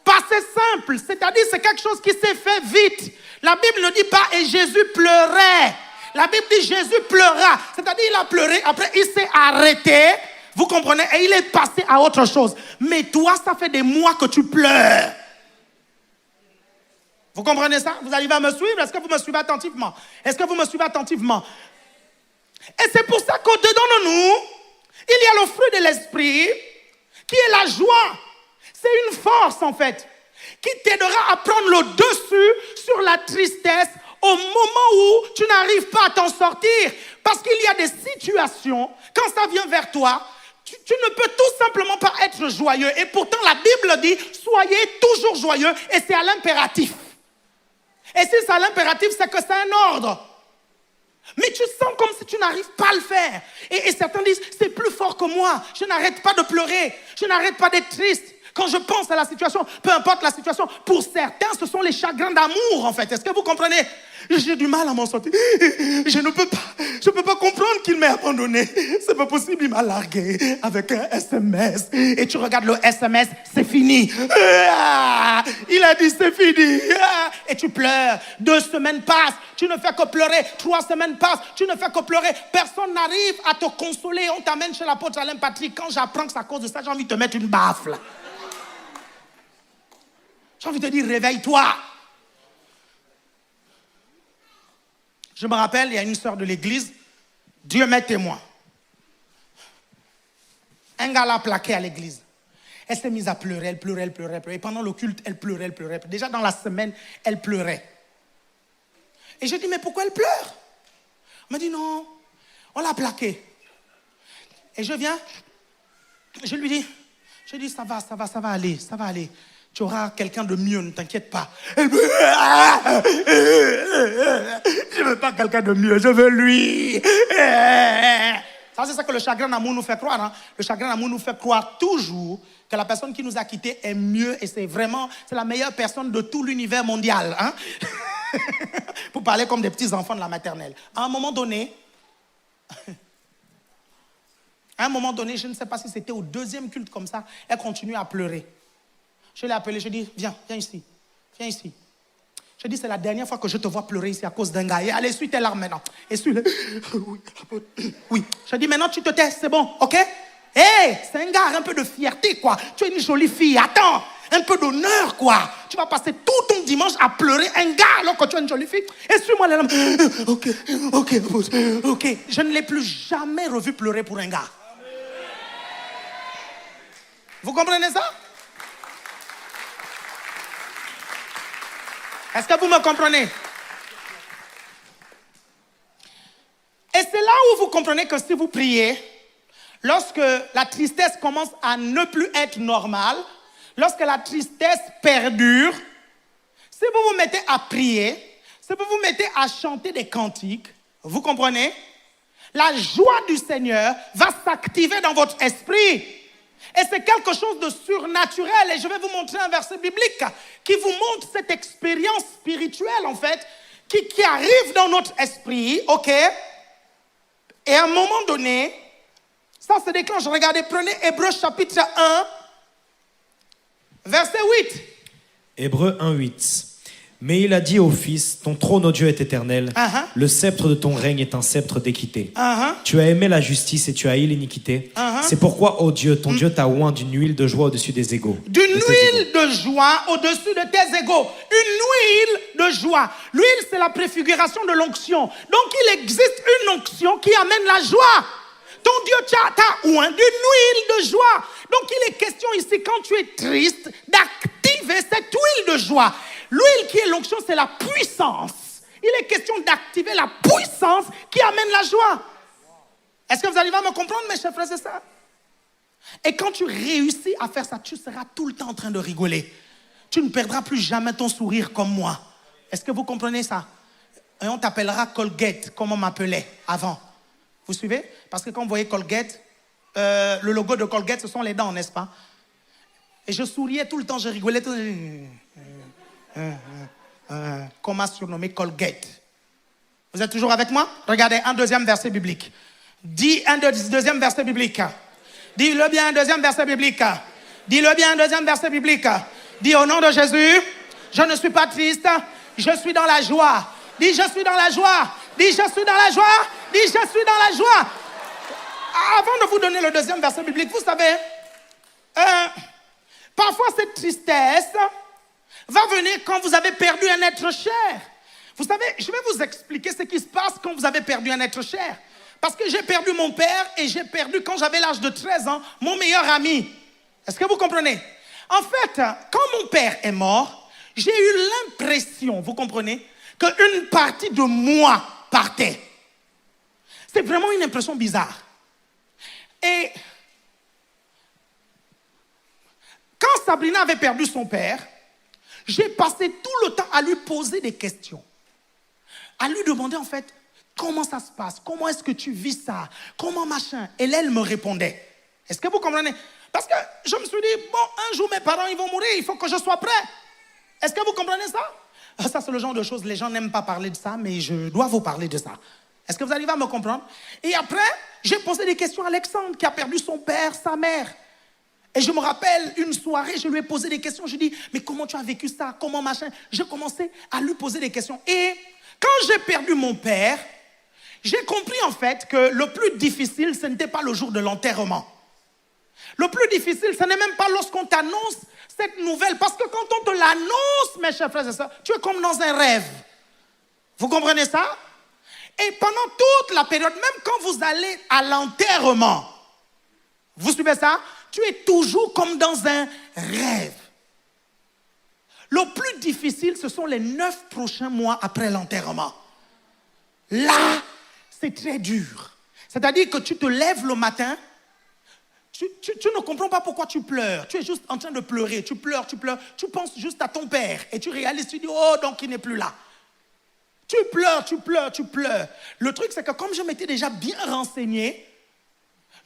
Passé simple, c'est-à-dire c'est quelque chose qui s'est fait vite. La Bible ne dit pas et Jésus pleurait. La Bible dit Jésus pleura, c'est-à-dire il a pleuré, après il s'est arrêté, vous comprenez, et il est passé à autre chose. Mais toi, ça fait des mois que tu pleures. Vous comprenez ça? Vous arrivez à me suivre? Est-ce que vous me suivez attentivement? Est-ce que vous me suivez attentivement? Et c'est pour ça qu'au-dedans de nous, il y a le fruit de l'esprit, qui est la joie. C'est une force, en fait, qui t'aidera à prendre le dessus sur la tristesse au moment où tu n'arrives pas à t'en sortir. Parce qu'il y a des situations, quand ça vient vers toi, tu ne peux tout simplement pas être joyeux. Et pourtant, la Bible dit, soyez toujours joyeux, et c'est à l'impératif. Et si c'est à l'impératif, c'est que c'est un ordre. Mais tu sens comme si tu n'arrives pas à le faire. Et certains disent, c'est plus fort que moi. Je n'arrête pas de pleurer. Je n'arrête pas d'être triste. Quand je pense à la situation, peu importe la situation, pour certains, ce sont les chagrins d'amour, en fait. Est-ce que vous comprenez? J'ai du mal à m'en sortir. Je ne peux pas comprendre qu'il m'ait abandonné. C'est pas possible, il m'a largué avec un SMS. Et tu regardes le SMS, c'est fini. Il a dit c'est fini. Et tu pleures. 2 semaines passent, tu ne fais que pleurer. 3 semaines passent, tu ne fais que pleurer. Personne n'arrive à te consoler. On t'amène chez l'apôtre Alain Patrick. Quand j'apprends que c'est à cause de ça, j'ai envie de te mettre une baffe là. J'ai envie de te dire, réveille-toi. Je me rappelle, il y a une sœur de l'église, Dieu m'est témoin. Un gars l'a plaqué à l'église. Elle s'est mise à pleurer, elle pleurait. Et pendant le culte, elle pleurait. Déjà dans la semaine, elle pleurait. Et j'ai dit, mais pourquoi elle pleure? Elle m'a dit, non, on l'a plaqué. Et je viens, je lui dis, ça va aller. Tu auras quelqu'un de mieux, ne t'inquiète pas. Elle me... Je ne veux pas quelqu'un de mieux, je veux lui. Ça, c'est ça que le chagrin d'amour nous fait croire. Hein? Le chagrin d'amour nous fait croire toujours que la personne qui nous a quittés est mieux et c'est la meilleure personne de tout l'univers mondial. Hein? Pour parler comme des petits enfants de la maternelle. À un moment donné, je ne sais pas si c'était au 2e culte comme ça, elle continue à pleurer. Je l'ai appelé, je dis, viens ici. Je dis, c'est la dernière fois que je te vois pleurer ici à cause d'un gars. Et allez, essuie tes larmes maintenant. Essuie-les. Oui. Je dis, maintenant tu te tais, c'est bon, ok? Hé, c'est un gars, un peu de fierté, quoi. Tu es une jolie fille, attends. Un peu d'honneur, quoi. Tu vas passer tout ton dimanche à pleurer un gars alors que tu es une jolie fille. Essuie-moi les larmes. Ok. Je ne l'ai plus jamais revu pleurer pour un gars. Vous comprenez ça? Est-ce que vous me comprenez? Et c'est là où vous comprenez que si vous priez, lorsque la tristesse commence à ne plus être normale, lorsque la tristesse perdure, si vous vous mettez à prier, si vous vous mettez à chanter des cantiques, vous comprenez? La joie du Seigneur va s'activer dans votre esprit. Et c'est quelque chose de surnaturel. Et je vais vous montrer un verset biblique qui vous montre cette expérience spirituelle, en fait, qui arrive dans notre esprit, ok? Et à un moment donné, ça se déclenche. Regardez, prenez Hébreux chapitre 1, verset 8. Hébreux 1, 8. Mais il a dit au Fils, ton trône, ô Dieu, est éternel. Uh-huh. Le sceptre de ton règne est un sceptre d'équité. Uh-huh. Tu as aimé la justice et tu as haï l'iniquité. Uh-huh. C'est pourquoi, ô Dieu, ton Dieu t'a oint d'une huile de joie au-dessus des égaux. D'une de tes huile de joie au-dessus de tes égaux. Une huile de joie. L'huile, c'est la préfiguration de l'onction. Donc, il existe une onction qui amène la joie. Ton Dieu t'a oint d'une huile de joie. Donc, il est question ici, quand tu es triste, d'activer cette huile de joie. L'huile qui est l'onction, c'est la puissance. Il est question d'activer la puissance qui amène la joie. Est-ce que vous arrivez à me comprendre, mes chers frères et sœurs? Et quand tu réussis à faire ça, tu seras tout le temps en train de rigoler. Tu ne perdras plus jamais ton sourire comme moi. Est-ce que vous comprenez ça? Et on t'appellera Colgate, comme on m'appelait avant. Vous suivez? Parce que quand vous voyez Colgate, le logo de Colgate, ce sont les dents, n'est-ce pas? Et je souriais tout le temps, je rigolais tout le temps. Qu'on m'a surnommé Colgate. Vous êtes toujours avec moi? Regardez, un deuxième verset biblique. Dis un deuxième verset biblique. Dis-le bien, un deuxième verset biblique. Dis-le bien, un deuxième verset biblique. Dis au nom de Jésus, je ne suis pas triste, je suis dans la joie. Dis, je suis dans la joie. Dis, je suis dans la joie. Dis, je suis dans la joie. Avant de vous donner le deuxième verset biblique, vous savez, parfois cette tristesse va venir quand vous avez perdu un être cher. Vous savez, je vais vous expliquer ce qui se passe quand vous avez perdu un être cher. Parce que j'ai perdu mon père et j'ai perdu, quand j'avais l'âge de 13 ans, mon meilleur ami. Est-ce que vous comprenez? En fait, quand mon père est mort, j'ai eu l'impression, vous comprenez, qu'une partie de moi partait. C'est vraiment une impression bizarre. Et quand Sabrina avait perdu son père, j'ai passé tout le temps à lui poser des questions. À lui demander en fait, comment ça se passe? Comment est-ce que tu vis ça? Comment machin? Et là, elle me répondait. Est-ce que vous comprenez? Parce que je me suis dit, bon, un jour mes parents ils vont mourir, il faut que je sois prêt. Est-ce que vous comprenez ça? Ça, c'est le genre de choses, les gens n'aiment pas parler de ça, mais je dois vous parler de ça. Est-ce que vous arrivez à me comprendre? Et après, j'ai posé des questions à Alexandre, qui a perdu son père, sa mère. Et je me rappelle, une soirée, je lui ai posé des questions. Je lui ai dit, mais comment tu as vécu ça? Comment machin? J'ai commencé à lui poser des questions. Et quand j'ai perdu mon père, j'ai compris en fait que le plus difficile, ce n'était pas le jour de l'enterrement. Le plus difficile, ce n'est même pas lorsqu'on t'annonce cette nouvelle. Parce que quand on te l'annonce, mes chers frères et sœurs, tu es comme dans un rêve. Vous comprenez ça? Et pendant toute la période, même quand vous allez à l'enterrement, vous suivez ça? Tu es toujours comme dans un rêve. Le plus difficile, ce sont les 9 prochains mois après l'enterrement. Là, c'est très dur. C'est-à-dire que tu te lèves le matin, tu ne comprends pas pourquoi tu pleures. Tu es juste en train de pleurer. Tu pleures, tu penses juste à ton père. Et tu réalises, tu dis, oh, donc il n'est plus là. Tu pleures. Le truc, c'est que comme je m'étais déjà bien renseigné,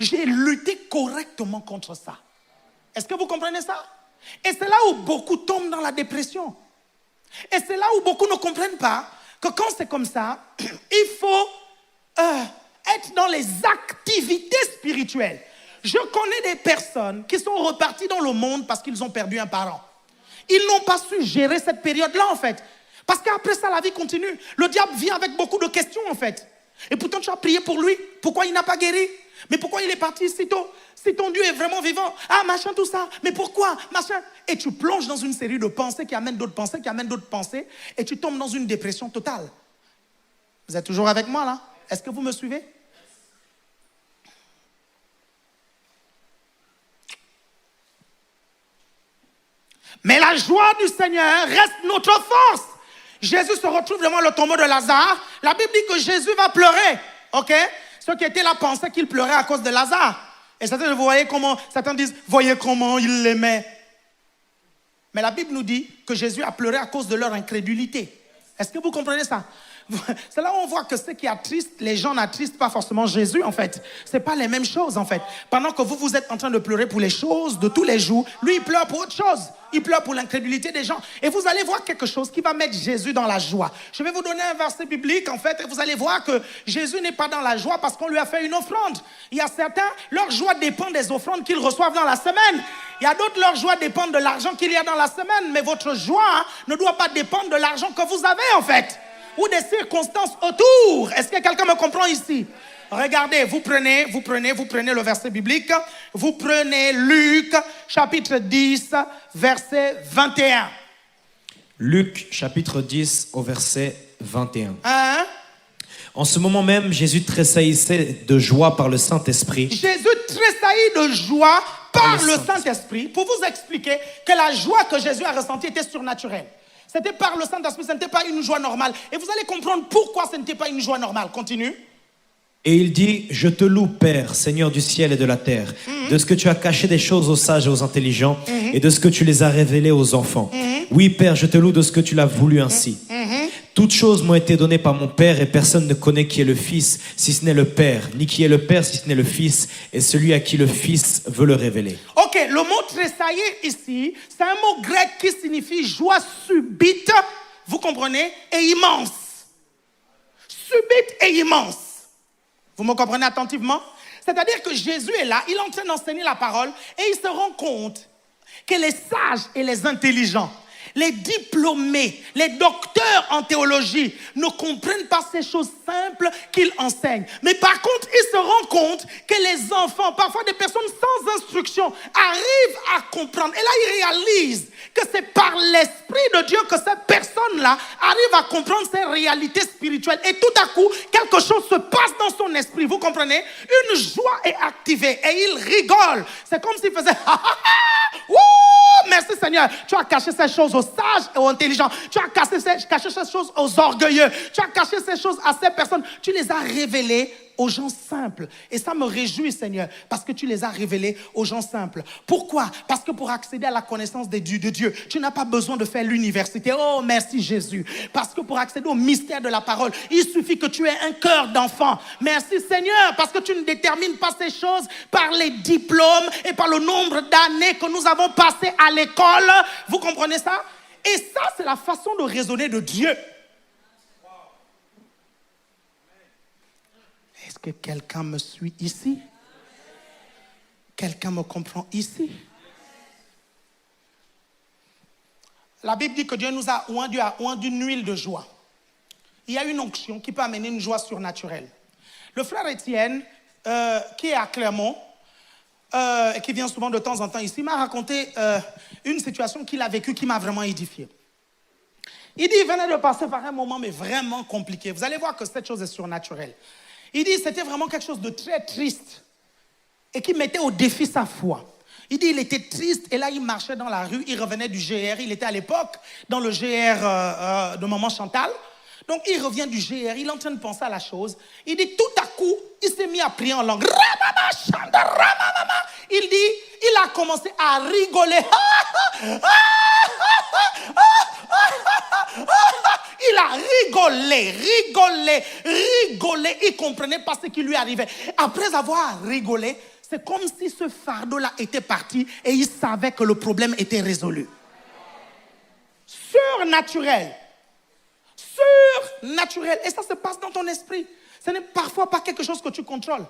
j'ai lutté correctement contre ça. Est-ce que vous comprenez ça? Et c'est là où beaucoup tombent dans la dépression. Et c'est là où beaucoup ne comprennent pas que quand c'est comme ça, il faut être dans les activités spirituelles. Je connais des personnes qui sont reparties dans le monde parce qu'ils ont perdu un parent. Ils n'ont pas su gérer cette période-là, en fait. Parce qu'après ça, la vie continue. Le diable vient avec beaucoup de questions, en fait. Et pourtant, tu as prié pour lui. Pourquoi il n'a pas guéri? Mais pourquoi il est parti si tôt? Si ton Dieu est vraiment vivant, ah, machin, tout ça. Mais pourquoi? Machin. Et tu plonges dans une série de pensées qui amènent d'autres pensées, qui amènent d'autres pensées. Et tu tombes dans une dépression totale. Vous êtes toujours avec moi, là? Est-ce que vous me suivez? Mais la joie du Seigneur reste notre force. Jésus se retrouve devant le tombeau de Lazare. La Bible dit que Jésus va pleurer. Ok? Ceux qui étaient là pensaient qu'il pleurait à cause de Lazare. Et certains, vous voyez comment, certains disent, voyez comment il l'aimait. Mais la Bible nous dit que Jésus a pleuré à cause de leur incrédulité. Est-ce que vous comprenez ça? C'est là où on voit que ce qui attriste, les gens n'attristent pas forcément Jésus, en fait. C'est pas les mêmes choses, en fait. Pendant que vous êtes en train de pleurer pour les choses de tous les jours, lui, il pleure pour autre chose. Il pleure pour l'incrédulité des gens. Et vous allez voir quelque chose qui va mettre Jésus dans la joie. Je vais vous donner un verset biblique, en fait, et vous allez voir que Jésus n'est pas dans la joie parce qu'on lui a fait une offrande. Il y a certains, leur joie dépend des offrandes qu'ils reçoivent dans la semaine. Il y a d'autres, leur joie dépend de l'argent qu'il y a dans la semaine. Mais votre joie ne doit pas dépendre de l'argent que vous avez, en fait. Ou des circonstances autour. Est-ce que quelqu'un me comprend ici? Regardez, vous prenez le verset biblique. Vous prenez Luc, chapitre 10, verset 21. Luc, chapitre 10, au verset 21. Hein? En ce moment même, Jésus tressaillissait de joie par le Saint-Esprit. Jésus tressaillit de joie par le Saint-Esprit pour vous expliquer que la joie que Jésus a ressentie était surnaturelle. C'était par le Saint-Esprit, ce n'était pas une joie normale. Et vous allez comprendre pourquoi ce n'était pas une joie normale. Continue. Et il dit, je te loue, Père, Seigneur du ciel et de la terre, de ce que tu as caché des choses aux sages et aux intelligents, et de ce que tu les as révélées aux enfants. Oui, Père, je te loue de ce que tu l'as voulu ainsi. Toutes choses m'ont été données par mon Père, et personne ne connaît qui est le Fils, si ce n'est le Père, ni qui est le Père, si ce n'est le Fils, et celui à qui le Fils veut le révéler. Ok, le mot tressaillir ici, c'est un mot grec qui signifie joie subite, vous comprenez, et immense. Subite et immense. Vous me comprenez attentivement? C'est-à-dire que Jésus est là, il est en train d'enseigner la parole, et il se rend compte que les sages et les intelligents, les diplômés, les docteurs en théologie ne comprennent pas ces choses simples qu'il enseigne. Mais par contre, il se rend compte que les enfants, parfois des personnes sans instruction, arrivent à comprendre. Et là, il réalise que c'est par l'Esprit de Dieu que cette personne-là arrive à comprendre ces réalités spirituelles. Et tout à coup, quelque chose se passe dans son esprit. Vous comprenez? Une joie est activée et il rigole. C'est comme s'il faisait merci Seigneur, tu as caché ces choses aux sages et aux intelligents. Tu as caché ces choses aux orgueilleux. Tu as caché ces choses à ces personnes. Tu les as révélées aux gens simples. Et ça me réjouit, Seigneur, parce que tu les as révélées aux gens simples. Pourquoi? Parce que pour accéder à la connaissance de Dieu, tu n'as pas besoin de faire l'université. Oh, merci Jésus. Parce que pour accéder au mystère de la parole, il suffit que tu aies un cœur d'enfant. Merci Seigneur, parce que tu ne détermines pas ces choses par les diplômes et par le nombre d'années que nous avons passées à l'école. Vous comprenez ça? Et ça, c'est la façon de raisonner de Dieu. Est-ce que quelqu'un me suit ici? Quelqu'un me comprend ici? La Bible dit que Dieu nous a oint d'une huile de joie. Il y a une onction qui peut amener une joie surnaturelle. Le frère Étienne, qui est à Clermont, et qui vient souvent de temps en temps ici, m'a raconté une situation qu'il a vécue qui m'a vraiment édifié. Il dit, il venait de passer par un moment, mais vraiment compliqué. Vous allez voir que cette chose est surnaturelle. Il dit, c'était vraiment quelque chose de très triste et qui mettait au défi sa foi. Il dit, il était triste et là, il marchait dans la rue, il revenait du GR. Il était à l'époque dans le GR de Maman Chantal. Donc, il revient du GR, il est en train de penser à la chose. Il dit, tout à coup, il s'est mis à prier en langue. Il dit, il a commencé à rigoler. Il a rigolé. Il ne comprenait pas ce qui lui arrivait. Après avoir rigolé, c'est comme si ce fardeau-là était parti et il savait que le problème était résolu. Surnaturel. Et ça se passe dans ton esprit. Ce n'est parfois pas quelque chose que tu contrôles.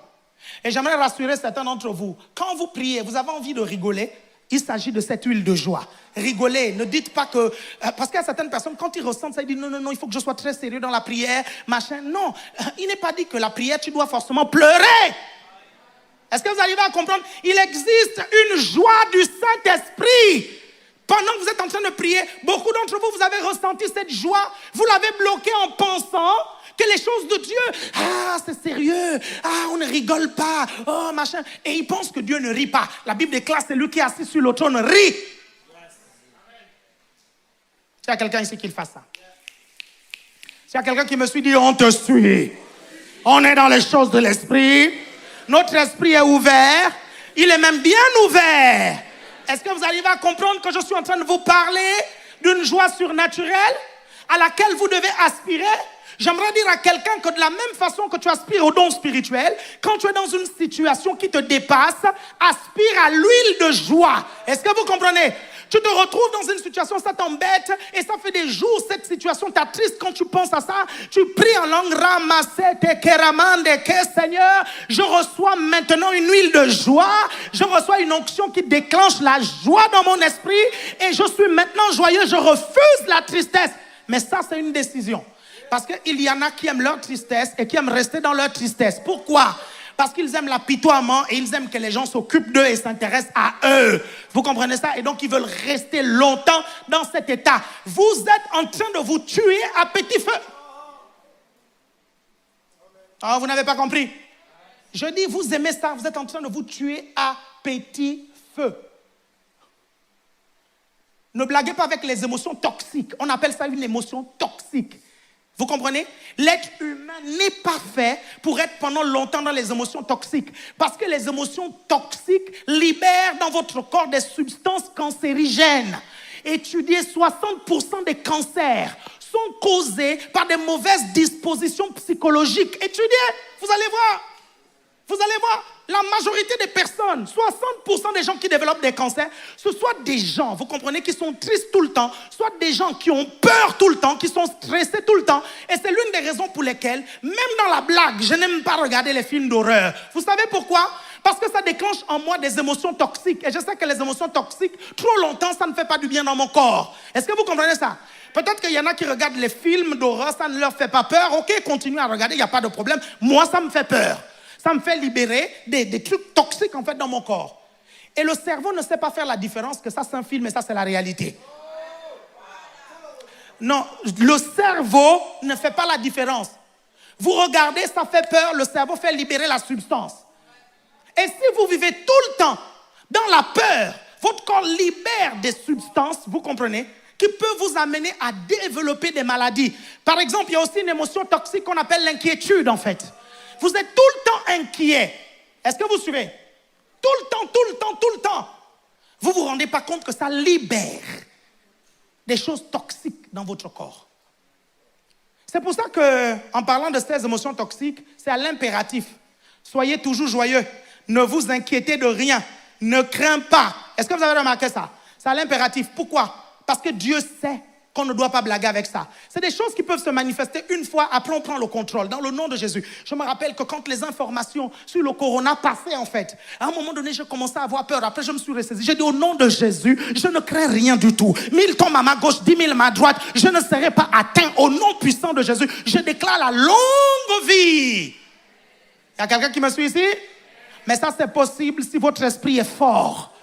Et j'aimerais rassurer certains d'entre vous. Quand vous priez, vous avez envie de rigoler, il s'agit de cette huile de joie. Rigolez, ne dites pas que... parce qu'il y a certaines personnes, quand ils ressentent ça, ils disent non, il faut que je sois très sérieux dans la prière, machin. Non, il n'est pas dit que la prière, tu dois forcément pleurer. Est-ce que vous arrivez à comprendre? Il existe une joie du Saint-Esprit. Pendant que vous êtes en train de prier, beaucoup d'entre vous, vous avez ressenti cette joie. Vous l'avez bloquée en pensant que les choses de Dieu, c'est sérieux, on ne rigole pas, oh machin. Et ils pensent que Dieu ne rit pas. La Bible déclare, c'est lui qui est assis sur le trône rit. S'il y a quelqu'un ici qui le fasse ça. S'il y a quelqu'un qui me suit, dit, on te suit. On est dans les choses de l'esprit. Notre esprit est ouvert. Il est même bien ouvert. Est-ce que vous arrivez à comprendre que je suis en train de vous parler d'une joie surnaturelle? à laquelle vous devez aspirer, j'aimerais dire à quelqu'un que de la même façon que tu aspires au don spirituel, quand tu es dans une situation qui te dépasse, aspire à l'huile de joie. Est-ce que vous comprenez? Tu te retrouves dans une situation, ça t'embête, et ça fait des jours, cette situation t'attriste. Quand tu penses à ça, tu pries en langue, Ramasete Keramande, que Seigneur, je reçois maintenant une huile de joie, je reçois une onction qui déclenche la joie dans mon esprit, et je suis maintenant joyeux, je refuse la tristesse. Mais ça, c'est une décision. Parce qu'il y en a qui aiment leur tristesse et qui aiment rester dans leur tristesse. Pourquoi? Parce qu'ils aiment l'apitoiement et ils aiment que les gens s'occupent d'eux et s'intéressent à eux. Vous comprenez ça? Et donc, ils veulent rester longtemps dans cet état. Vous êtes en train de vous tuer à petit feu. Oh, vous n'avez pas compris? Je dis, vous aimez ça, vous êtes en train de vous tuer à petit feu. Ne blaguez pas avec les émotions toxiques. On appelle ça une émotion toxique. Vous comprenez? L'être humain n'est pas fait pour être pendant longtemps dans les émotions toxiques. Parce que les émotions toxiques libèrent dans votre corps des substances cancérigènes. Étudiez 60% des cancers sont causés par des mauvaises dispositions psychologiques. Étudiez, vous allez voir. Vous allez voir, la majorité des personnes, 60% des gens qui développent des cancers, ce soit des gens, vous comprenez, qui sont tristes tout le temps, soit des gens qui ont peur tout le temps, qui sont stressés tout le temps. Et c'est l'une des raisons pour lesquelles, même dans la blague, je n'aime pas regarder les films d'horreur. Vous savez pourquoi? Parce que ça déclenche en moi des émotions toxiques. Et je sais que les émotions toxiques, trop longtemps, ça ne fait pas du bien dans mon corps. Est-ce que vous comprenez ça? Peut-être qu'il y en a qui regardent les films d'horreur, ça ne leur fait pas peur. Ok, continuez à regarder, il n'y a pas de problème. Moi, ça me fait peur. Ça me fait libérer des trucs toxiques en fait dans mon corps. Et le cerveau ne sait pas faire la différence que ça c'est un film et ça c'est la réalité. Non, le cerveau ne fait pas la différence. Vous regardez, ça fait peur, le cerveau fait libérer la substance. Et si vous vivez tout le temps dans la peur, votre corps libère des substances, vous comprenez, qui peuvent vous amener à développer des maladies. Par exemple, il y a aussi une émotion toxique qu'on appelle l'inquiétude en fait. Vous êtes tout le temps inquiet. Est-ce que vous suivez? Tout le temps, tout le temps, tout le temps. Vous ne vous rendez pas compte que ça libère des choses toxiques dans votre corps. C'est pour ça qu'en parlant de ces émotions toxiques, c'est à l'impératif. Soyez toujours joyeux. Ne vous inquiétez de rien. Ne crains pas. Est-ce que vous avez remarqué ça? C'est à l'impératif. Pourquoi? Parce que Dieu sait qu'on ne doit pas blaguer avec ça. C'est des choses qui peuvent se manifester une fois, après on prend le contrôle, dans le nom de Jésus. Je me rappelle que quand les informations sur le corona passaient en fait, à un moment donné, j'ai commencé à avoir peur. Après, je me suis ressaisi. J'ai dit au nom de Jésus, je ne crains rien du tout. 1000 tombent à ma gauche, 10 000 à ma droite. Je ne serai pas atteint au nom puissant de Jésus. Je déclare la longue vie. Il y a quelqu'un qui me suit ici? Mais ça, c'est possible si votre esprit est fort.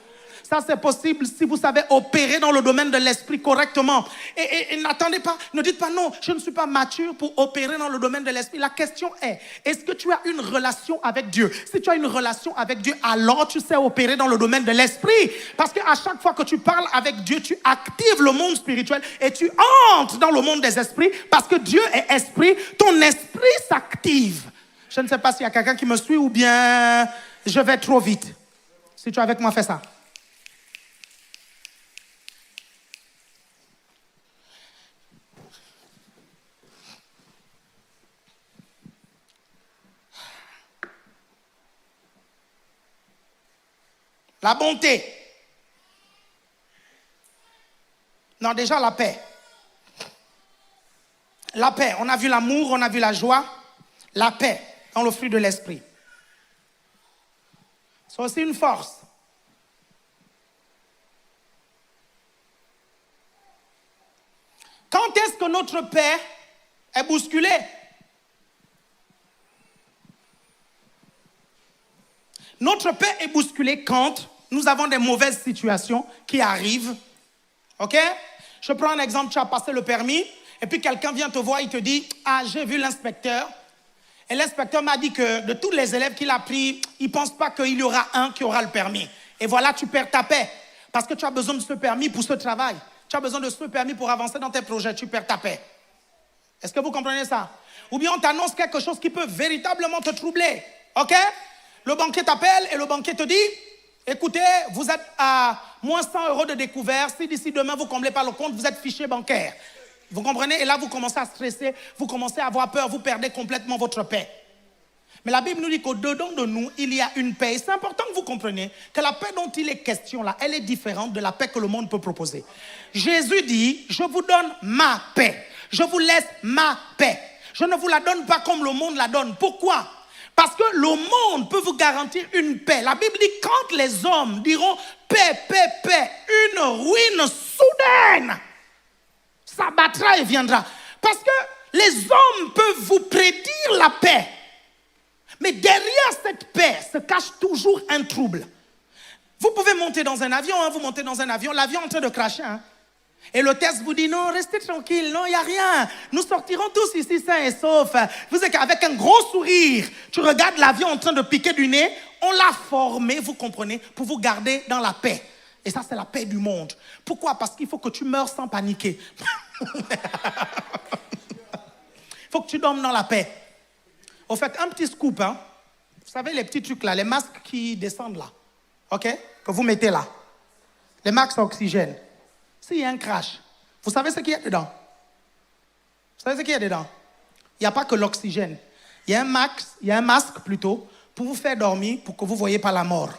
Ça, c'est possible si vous savez opérer dans le domaine de l'esprit correctement. Et n'attendez pas, ne dites pas non, je ne suis pas mature pour opérer dans le domaine de l'esprit. La question est-ce que tu as une relation avec Dieu? Si tu as une relation avec Dieu, alors tu sais opérer dans le domaine de l'esprit. Parce qu'à chaque fois que tu parles avec Dieu, tu actives le monde spirituel et tu entres dans le monde des esprits. Parce que Dieu est esprit, ton esprit s'active. Je ne sais pas s'il y a quelqu'un qui me suit ou bien je vais trop vite. Si tu es avec moi, fais ça. La bonté. Non, déjà la paix. La paix. On a vu l'amour, on a vu la joie. La paix dans le fruit de l'esprit. C'est aussi une force. Quand est-ce que notre paix est bousculée? Notre paix est bousculée quand nous avons des mauvaises situations qui arrivent. Ok? Je prends un exemple, tu as passé le permis, et puis quelqu'un vient te voir, il te dit, ah, j'ai vu l'inspecteur, et l'inspecteur m'a dit que de tous les élèves qu'il a pris, il ne pense pas qu'il y aura un qui aura le permis. Et voilà, tu perds ta paix, parce que tu as besoin de ce permis pour ce travail. Tu as besoin de ce permis pour avancer dans tes projets, tu perds ta paix. Est-ce que vous comprenez ça? Ou bien on t'annonce quelque chose qui peut véritablement te troubler. Ok? Le banquier t'appelle et le banquier te dit, écoutez, vous êtes à moins 100 € de découvert. Si d'ici demain vous ne comblez pas le compte, vous êtes fiché bancaire. Vous comprenez? Et là, vous commencez à stresser, vous commencez à avoir peur, vous perdez complètement votre paix. Mais la Bible nous dit qu'au-dedans de nous, il y a une paix. Et c'est important que vous compreniez que la paix dont il est question là, elle est différente de la paix que le monde peut proposer. Jésus dit, je vous donne ma paix. Je vous laisse ma paix. Je ne vous la donne pas comme le monde la donne. Pourquoi? Parce que le monde peut vous garantir une paix. La Bible dit, quand les hommes diront paix, paix, paix, une ruine soudaine s'abattra et viendra. Parce que les hommes peuvent vous prédire la paix. Mais derrière cette paix se cache toujours un trouble. Vous pouvez monter dans un avion, vous montez dans un avion, l'avion est en train de cracher. Et l'hôtesse vous dit, non, restez tranquille, non, il n'y a rien. Nous sortirons tous ici sains et saufs. Vous savez qu'avec un gros sourire, tu regardes l'avion en train de piquer du nez. On l'a formé, vous comprenez, pour vous garder dans la paix. Et ça, c'est la paix du monde. Pourquoi? Parce qu'il faut que tu meurs sans paniquer. Il faut que tu dormes dans la paix. Au fait, un petit scoop, hein? Vous savez les petits trucs là, les masques qui descendent là, ok? Que vous mettez là. Les masques à oxygène. S'il y a un crash, vous savez ce qu'il y a dedans? Vous savez ce qu'il y a dedans? Il n'y a pas que l'oxygène. Il y a un masque plutôt, pour vous faire dormir, pour que vous ne voyez pas la mort.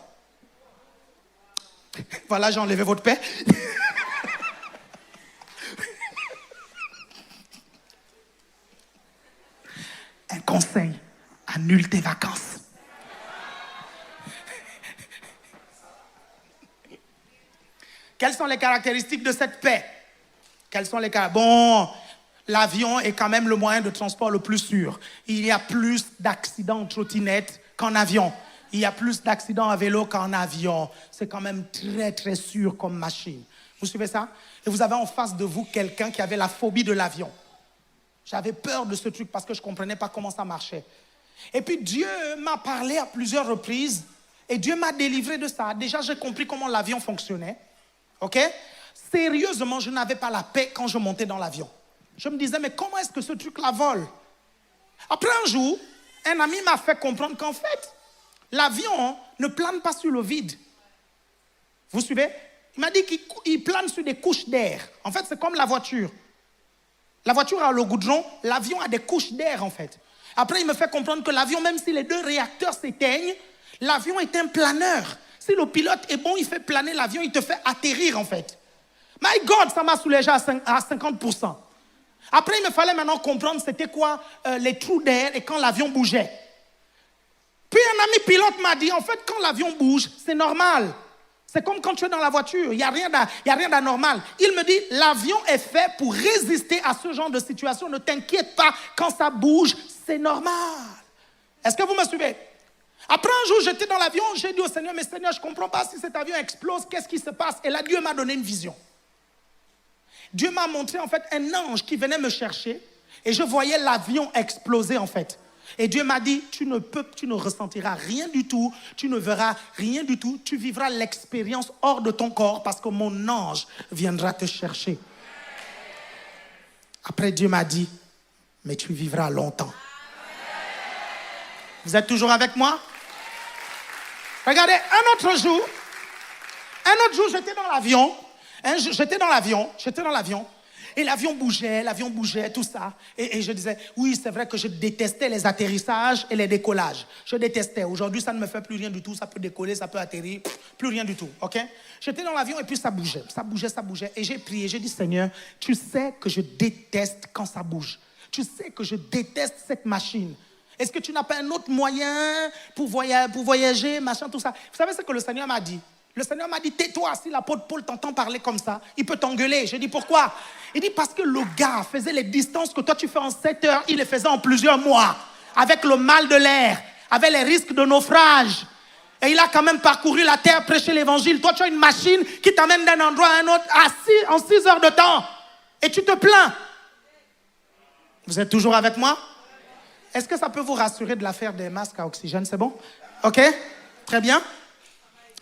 Voilà, j'ai enlevé votre paix. Un conseil, annule tes vacances. Quelles sont les caractéristiques de cette paix? Quelles sont les caractéristiques? Bon, l'avion est quand même le moyen de transport le plus sûr. Il y a plus d'accidents en trottinette qu'en avion. Il y a plus d'accidents à vélo qu'en avion. C'est quand même très, très sûr comme machine. Vous suivez ça? Et vous avez en face de vous quelqu'un qui avait la phobie de l'avion. J'avais peur de ce truc parce que je ne comprenais pas comment ça marchait. Et puis Dieu m'a parlé à plusieurs reprises et Dieu m'a délivré de ça. Déjà, j'ai compris comment l'avion fonctionnait. Ok? Sérieusement, je n'avais pas la paix quand je montais dans l'avion. Je me disais, mais comment est-ce que ce truc-là vole? Après un jour, un ami m'a fait comprendre qu'en fait, l'avion ne plane pas sur le vide. Vous suivez? Il m'a dit qu'il plane sur des couches d'air. En fait, c'est comme la voiture. La voiture a le goudron, l'avion a des couches d'air en fait. Après, il me fait comprendre que l'avion, même si les deux réacteurs s'éteignent, l'avion est un planeur. Si le pilote est bon, il fait planer l'avion, il te fait atterrir en fait. My God, ça m'a soulagé à 50%. Après, il me fallait maintenant comprendre c'était quoi les trous d'air et quand l'avion bougeait. Puis un ami pilote m'a dit, en fait, quand l'avion bouge, c'est normal. C'est comme quand tu es dans la voiture, il n'y a rien d'anormal. Il me dit, l'avion est fait pour résister à ce genre de situation. Ne t'inquiète pas, quand ça bouge, c'est normal. Est-ce que vous me suivez? Après un jour, j'étais dans l'avion, j'ai dit au Seigneur, mais Seigneur, je ne comprends pas si cet avion explose, qu'est-ce qui se passe? Et là, Dieu m'a donné une vision. Dieu m'a montré en fait un ange qui venait me chercher et je voyais l'avion exploser en fait. Et Dieu m'a dit, tu ne ressentiras rien du tout, tu ne verras rien du tout, tu vivras l'expérience hors de ton corps parce que mon ange viendra te chercher. Après, Dieu m'a dit, mais tu vivras longtemps. Vous êtes toujours avec moi? Regardez, un autre jour, j'étais dans l'avion. Et l'avion bougeait, tout ça. Et je disais, oui, c'est vrai que je détestais les atterrissages et les décollages. Je détestais. Aujourd'hui, ça ne me fait plus rien du tout. Ça peut décoller, ça peut atterrir, plus rien du tout. Ok? J'étais dans l'avion et puis ça bougeait. Et j'ai prié, j'ai dit, Seigneur, tu sais que je déteste quand ça bouge. Tu sais que je déteste cette machine. Est-ce que tu n'as pas un autre moyen pour voyager, machin, tout ça? Vous savez ce que le Seigneur m'a dit? Le Seigneur m'a dit, tais-toi, si l'apôtre Paul t'entend parler comme ça, il peut t'engueuler. Je dis, pourquoi? Il dit, parce que le gars faisait les distances que toi tu fais en 7 heures, il les faisait en plusieurs mois, avec le mal de l'air, avec les risques de naufrage. Et il a quand même parcouru la terre, prêché l'évangile. Toi, tu as une machine qui t'amène d'un endroit à un autre en 6 heures de temps. Et tu te plains. Vous êtes toujours avec moi? Est-ce que ça peut vous rassurer de l'affaire des masques à oxygène? C'est bon? Ok? Très bien.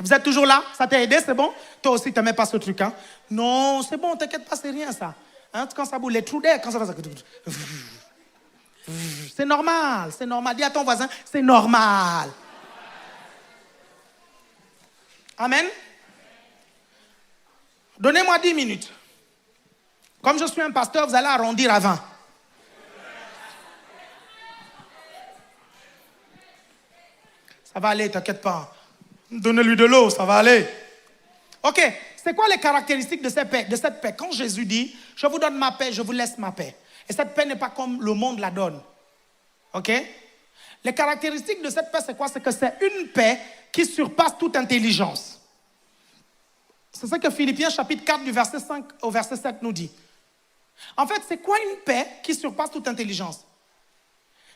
Vous êtes toujours là? Ça t'a aidé? C'est bon? Toi aussi, tu n'aimais pas ce truc, hein? Non, c'est bon, t'inquiète pas, c'est rien ça. Hein? Quand ça bouge, les trous d'air, quand ça va... C'est normal, c'est normal. Dis à ton voisin, c'est normal. Amen? Donnez-moi 10 minutes. Comme je suis un pasteur, vous allez arrondir à 20. Ça va aller, t'inquiète pas. Donnez-lui de l'eau, ça va aller. Ok, c'est quoi les caractéristiques de cette paix? Quand Jésus dit, je vous donne ma paix, je vous laisse ma paix. Et cette paix n'est pas comme le monde la donne. Ok? Les caractéristiques de cette paix, c'est quoi? C'est que c'est une paix qui surpasse toute intelligence. C'est ce que Philippiens chapitre 4 du verset 5 au verset 7 nous dit. En fait, c'est quoi une paix qui surpasse toute intelligence?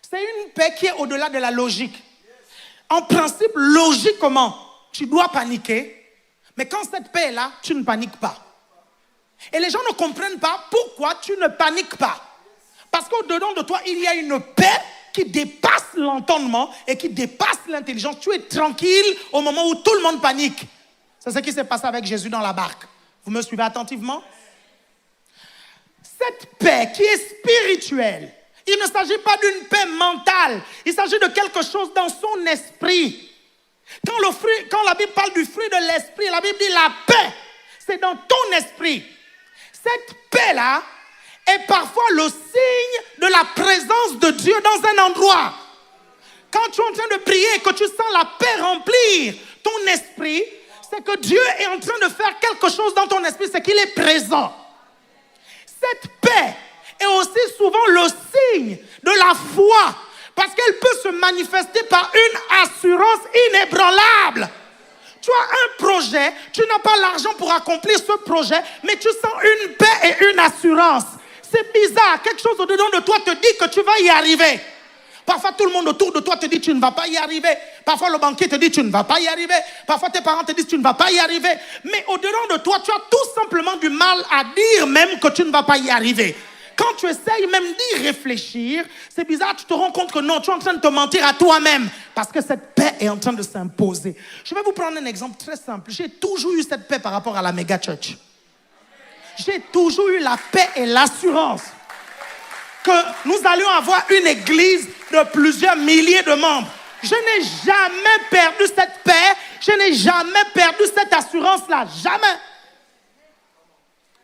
C'est une paix qui est au-delà de la logique. En principe, logiquement, tu dois paniquer, mais quand cette paix est là, tu ne paniques pas. Et les gens ne comprennent pas pourquoi tu ne paniques pas. Parce qu'au-dedans de toi, il y a une paix qui dépasse l'entendement et qui dépasse l'intelligence. Tu es tranquille au moment où tout le monde panique. C'est ce qui s'est passé avec Jésus dans la barque. Vous me suivez attentivement? Cette paix qui est spirituelle, il ne s'agit pas d'une paix mentale, il s'agit de quelque chose dans son esprit. Quand la Bible parle du fruit de l'esprit, la Bible dit la paix, c'est dans ton esprit. Cette paix-là est parfois le signe de la présence de Dieu dans un endroit. Quand tu es en train de prier et que tu sens la paix remplir ton esprit, c'est que Dieu est en train de faire quelque chose dans ton esprit, c'est qu'il est présent. Cette paix est aussi souvent le signe de la foi, parce qu'elle peut se manifester par une assurance inébranlable. Tu as un projet, tu n'as pas l'argent pour accomplir ce projet, mais tu sens une paix et une assurance. C'est bizarre, quelque chose au-dedans de toi te dit que tu vas y arriver. Parfois, tout le monde autour de toi te dit tu ne vas pas y arriver. Parfois, le banquier te dit tu ne vas pas y arriver. Parfois, tes parents te disent tu ne vas pas y arriver. Mais au-dedans de toi, tu as tout simplement du mal à dire même que tu ne vas pas y arriver. Quand tu essayes même d'y réfléchir, c'est bizarre, tu te rends compte que non, tu es en train de te mentir à toi-même. Parce que cette paix est en train de s'imposer. Je vais vous prendre un exemple très simple. J'ai toujours eu cette paix par rapport à la méga church. J'ai toujours eu la paix et l'assurance que nous allions avoir une église de plusieurs milliers de membres. Je n'ai jamais perdu cette paix, je n'ai jamais perdu cette assurance-là, jamais.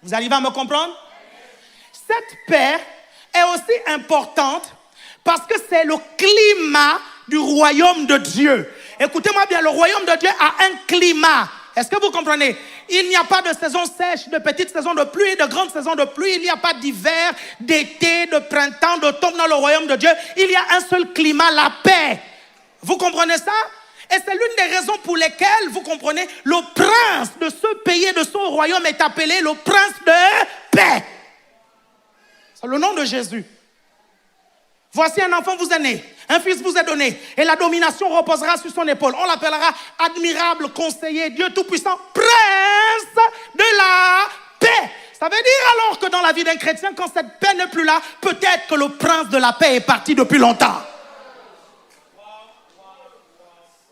Vous arrivez à me comprendre? Cette paix est aussi importante parce que c'est le climat du royaume de Dieu. Écoutez-moi bien, le royaume de Dieu a un climat. Est-ce que vous comprenez? Il n'y a pas de saison sèche, de petite saison de pluie, de grande saison de pluie. Il n'y a pas d'hiver, d'été, de printemps, d'automne dans le royaume de Dieu. Il y a un seul climat, la paix. Vous comprenez ça? Et c'est l'une des raisons pour lesquelles, vous comprenez, le prince de ce pays, de ce royaume est appelé le prince de paix. C'est le nom de Jésus. Voici un enfant vous est né, un fils vous est donné, et la domination reposera sur son épaule. On l'appellera admirable conseiller, Dieu tout-puissant, prince de la paix. Ça veut dire alors que dans la vie d'un chrétien, quand cette paix n'est plus là, peut-être que le prince de la paix est parti depuis longtemps.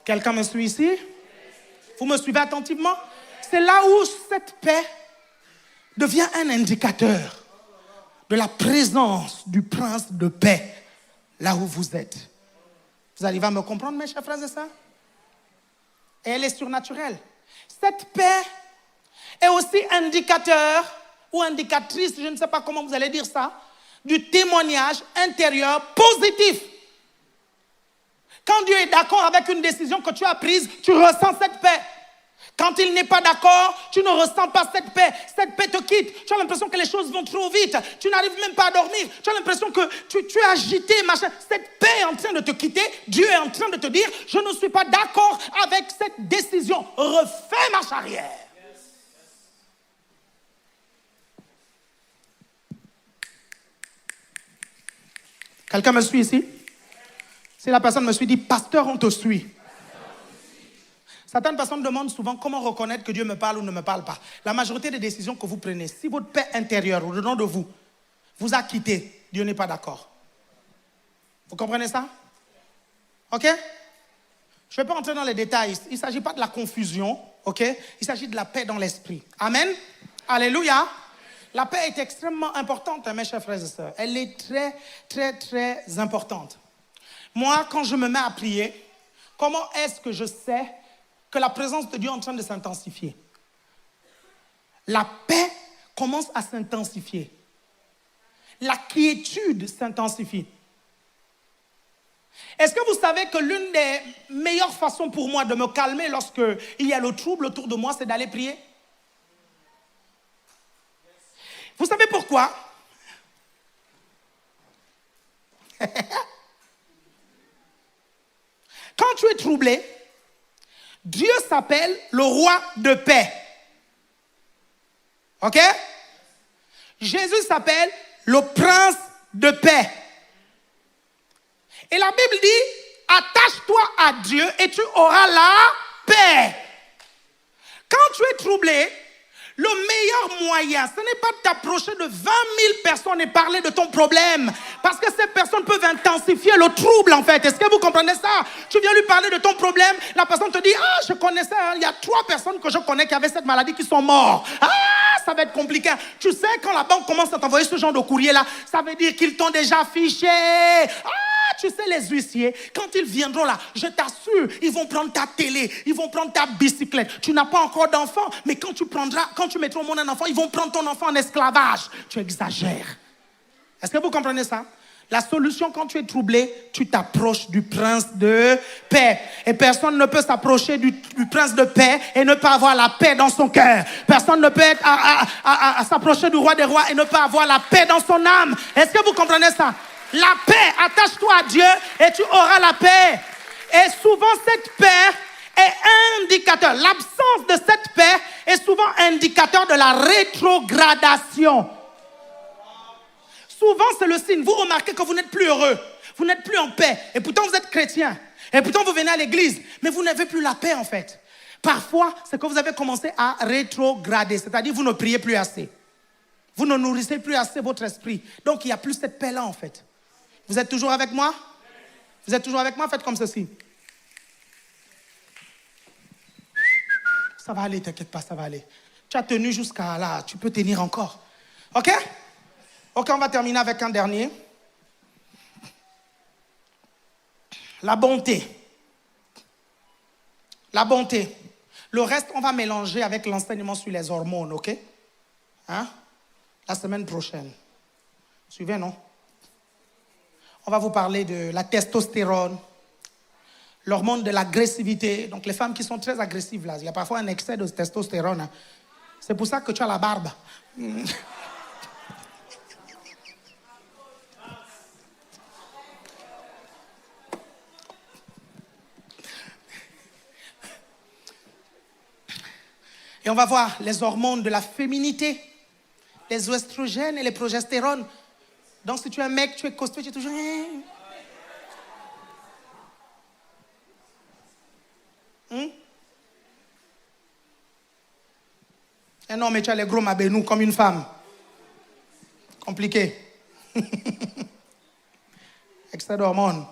Quelqu'un me suit ici? Vous me suivez attentivement? C'est là où cette paix devient un indicateur de la présence du prince de paix là où vous êtes. Vous arrivez à me comprendre, mes chers frères et sœurs? Et elle est surnaturelle. Cette paix est aussi indicateur ou indicatrice, je ne sais pas comment vous allez dire ça, du témoignage intérieur positif. Quand Dieu est d'accord avec une décision que tu as prise, tu ressens cette paix. Quand il n'est pas d'accord, tu ne ressens pas cette paix. Cette paix te quitte. Tu as l'impression que les choses vont trop vite. Tu n'arrives même pas à dormir. Tu as l'impression que tu es agité, machin. Cette paix est en train de te quitter. Dieu est en train de te dire, je ne suis pas d'accord avec cette décision. Refais marche arrière. Quelqu'un me suit ici? Si la personne me suit, dit, pasteur, on te suit. Certaines personnes demandent souvent comment reconnaître que Dieu me parle ou ne me parle pas. La majorité des décisions que vous prenez, si votre paix intérieure, au-dedans de vous, vous a quitté, Dieu n'est pas d'accord. Vous comprenez ça? Ok? Je ne vais pas entrer dans les détails. Il ne s'agit pas de la confusion, ok? Il s'agit de la paix dans l'esprit. Amen? Alléluia. La paix est extrêmement importante, mes chers frères et sœurs. Elle est très, très, très importante. Moi, quand je me mets à prier, comment est-ce que je sais que la présence de Dieu est en train de s'intensifier? La paix commence à s'intensifier la quiétude s'intensifie. Est-ce que vous savez que l'une des meilleures façons pour moi de me calmer lorsque il y a le trouble autour de moi, c'est d'aller prier? Vous savez pourquoi? Quand tu es troublé, Dieu s'appelle le roi de paix. Ok? Jésus s'appelle le prince de paix. Et la Bible dit, attache-toi à Dieu et tu auras la paix. Quand tu es troublé, le meilleur moyen, ce n'est pas de t'approcher de 20 000 personnes et parler de ton problème. Parce que ces personnes peuvent intensifier le trouble en fait. Est-ce que vous comprenez ça? Tu viens lui parler de ton problème, la personne te dit, ah, je connaissais, il y a 3 personnes que je connais qui avaient cette maladie qui sont mortes. Ah, ça va être compliqué. Tu sais, quand la banque commence à t'envoyer ce genre de courrier-là, ça veut dire qu'ils t'ont déjà fiché. Ah, tu sais, les huissiers, quand ils viendront là, je t'assure, ils vont prendre ta télé, ils vont prendre ta bicyclette. Tu n'as pas encore d'enfant, mais quand tu mettras au monde un enfant, ils vont prendre ton enfant en esclavage. Tu exagères. Est-ce que vous comprenez ça? La solution, quand tu es troublé, tu t'approches du prince de paix. Et personne ne peut s'approcher du prince de paix et ne pas avoir la paix dans son cœur. Personne ne peut s'approcher du roi des rois et ne pas avoir la paix dans son âme. Est-ce que vous comprenez ça? La paix, attache-toi à Dieu et tu auras la paix. Et souvent, cette paix est indicateur. L'absence de cette paix est souvent indicateur de la rétrogradation. Souvent, c'est le signe. Vous remarquez que vous n'êtes plus heureux. Vous n'êtes plus en paix. Et pourtant, vous êtes chrétien. Et pourtant, vous venez à l'église. Mais vous n'avez plus la paix, en fait. Parfois, c'est que vous avez commencé à rétrograder. C'est-à-dire, vous ne priez plus assez. Vous ne nourrissez plus assez votre esprit. Donc, il n'y a plus cette paix-là, en fait. Vous êtes toujours avec moi? Vous êtes toujours avec moi? Faites comme ceci. Ça va aller, t'inquiète pas, ça va aller. Tu as tenu jusqu'à là, tu peux tenir encore. Ok? Ok, on va terminer avec un dernier. La bonté. La bonté. Le reste, on va mélanger avec l'enseignement sur les hormones, ok? Hein? La semaine prochaine. Suivez, non? On va vous parler de la testostérone, l'hormone de l'agressivité. Donc, les femmes qui sont très agressives, là, il y a parfois un excès de testostérone. Hein. C'est pour ça que tu as la barbe. Et on va voir les hormones de la féminité, les oestrogènes et les progestérones. Donc, si tu es un mec, tu es costaud, tu es toujours... Et non, mais tu as les gros mabénous comme une femme. Compliqué. Excès d'hormones.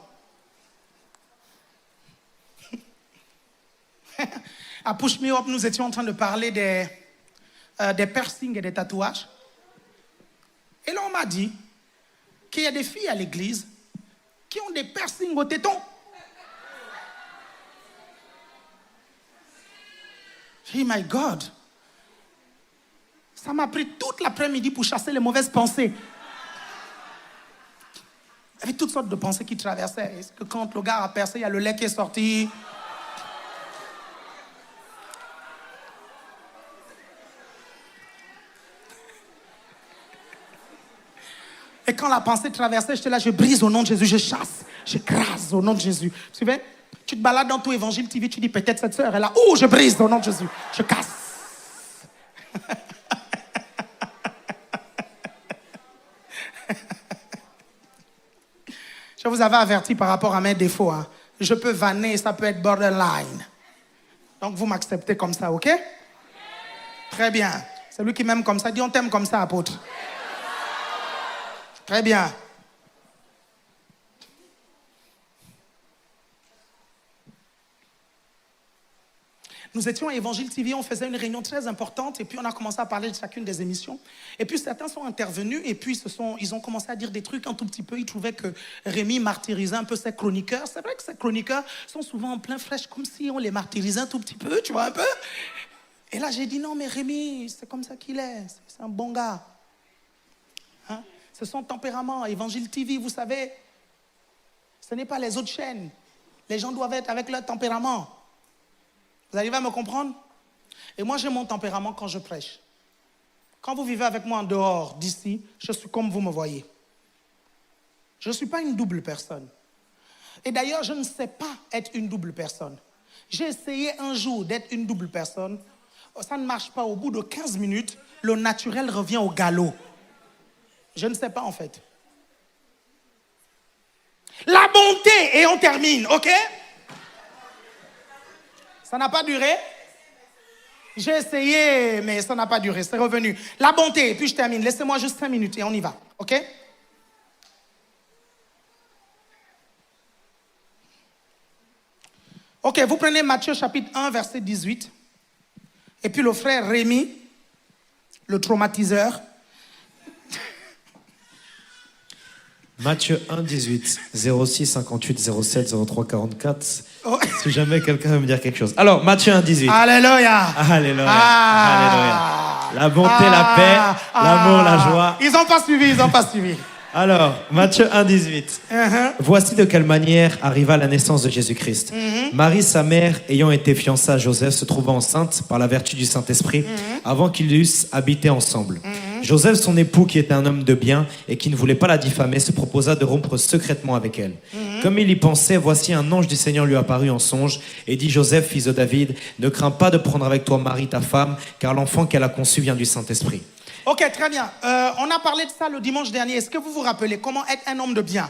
À Push Me Up, nous étions en train de parler des piercings et des tatouages. Et là, on m'a dit qu'il y a des filles à l'église qui ont des piercings au téton. J'ai dit, my God. Ça m'a pris toute l'après-midi pour chasser les mauvaises pensées. Il y avait toutes sortes de pensées qui traversaient. Est-ce que quand le gars a percé, il y a le lait qui est sorti? Et quand la pensée traversait, j'étais là, je brise au nom de Jésus, je chasse, je crase au nom de Jésus. Vous savez, tu te balades dans tout Évangile TV, tu dis peut-être cette sœur est là. Oh, je brise au nom de Jésus, je casse. Je vous avais averti par rapport à mes défauts. Hein. Je peux vanner, ça peut être borderline. Donc vous m'acceptez comme ça, ok? Très bien. Celui qui m'aime comme ça, dit on t'aime comme ça, apôtre. Très bien. Nous étions à Évangile TV, on faisait une réunion très importante et puis on a commencé à parler de chacune des émissions. Et puis certains sont intervenus et puis ils ont commencé à dire des trucs un tout petit peu. Ils trouvaient que Rémi martyrisait un peu ses chroniqueurs. C'est vrai que ces chroniqueurs sont souvent en plein fraîche, comme si on les martyrisait un tout petit peu, tu vois un peu. Et là j'ai dit non mais Rémi, c'est comme ça qu'il est, c'est un bon gars. Hein? C'est son tempérament. Évangile TV, vous savez, ce n'est pas les autres chaînes. Les gens doivent être avec leur tempérament. Vous arrivez à me comprendre? Et moi, j'ai mon tempérament quand je prêche. Quand vous vivez avec moi en dehors d'ici, je suis comme vous me voyez. Je ne suis pas une double personne. Et d'ailleurs, je ne sais pas être une double personne. J'ai essayé un jour d'être une double personne. Ça ne marche pas. Au bout de 15 minutes, le naturel revient au galop. Je ne sais pas en fait. La bonté, et on termine, ok? Ça n'a pas duré? J'ai essayé, mais ça n'a pas duré, c'est revenu. La bonté, et puis je termine. Laissez-moi juste 5 minutes et on y va, ok? Ok, vous prenez Matthieu chapitre 1, verset 18. Et puis le frère Rémi, le traumatiseur. Matthieu 1, 18, 06, 58, 07, 03, 44. Oh. Si jamais quelqu'un veut me dire quelque chose. Alors, Matthieu 1, 18. Alléluia. Alléluia. Ah. Alléluia. La bonté, la paix, l'amour, la joie. Ils n'ont pas suivi, ils n'ont pas suivi. Alors, Matthieu 1, 18. Voici de quelle manière arriva la naissance de Jésus-Christ. Marie, sa mère, ayant été fiancée à Joseph, se trouva enceinte par la vertu du Saint-Esprit avant qu'ils eussent habité ensemble. Joseph, son époux, qui était un homme de bien et qui ne voulait pas la diffamer, se proposa de rompre secrètement avec elle. Comme il y pensait, voici un ange du Seigneur lui apparut en songe et dit: Joseph, fils de David, ne crains pas de prendre avec toi Marie, ta femme, car l'enfant qu'elle a conçu vient du Saint-Esprit. Ok, très bien. On a parlé de ça le dimanche dernier. Est-ce que vous vous rappelez comment être un homme de bien?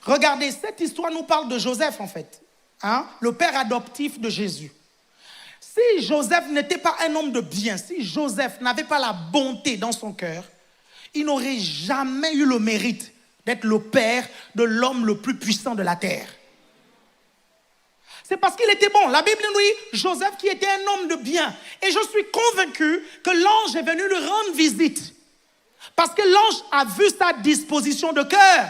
Regardez, cette histoire nous parle de Joseph en fait, hein? Le père adoptif de Jésus. Si Joseph n'était pas un homme de bien, si Joseph n'avait pas la bonté dans son cœur, il n'aurait jamais eu le mérite d'être le père de l'homme le plus puissant de la terre. C'est parce qu'il était bon. La Bible nous dit Joseph qui était un homme de bien. Et je suis convaincu que l'ange est venu lui rendre visite. Parce que l'ange a vu sa disposition de cœur.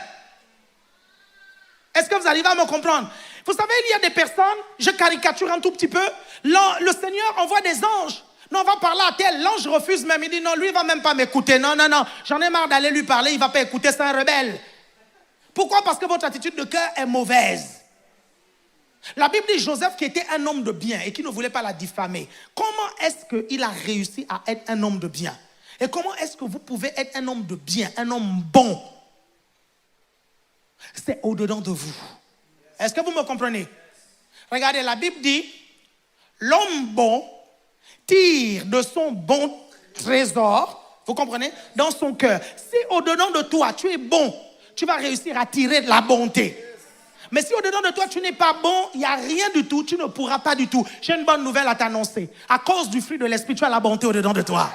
Est-ce que vous arrivez à me comprendre? Vous savez, il y a des personnes, je caricature un tout petit peu, le Seigneur envoie des anges. Non, on va parler à tel. L'ange refuse même. Il dit non, lui, il ne va même pas m'écouter. Non, non, non. J'en ai marre d'aller lui parler. Il ne va pas écouter, c'est un rebelle. Pourquoi? Parce que votre attitude de cœur est mauvaise. La Bible dit Joseph qui était un homme de bien et qui ne voulait pas la diffamer. Comment est-ce qu'il a réussi à être un homme de bien? Et comment est-ce que vous pouvez être un homme de bien, un homme bon? C'est au-dedans de vous. Est-ce que vous me comprenez? Regardez, la Bible dit l'homme bon tire de son bon trésor, vous comprenez, dans son cœur. Si au-dedans de toi, tu es bon, tu vas réussir à tirer de la bonté. Mais si au-dedans de toi, tu n'es pas bon, il n'y a rien du tout, tu ne pourras pas du tout. J'ai une bonne nouvelle à t'annoncer. À cause du fruit de l'esprit, tu as la bonté au-dedans de toi.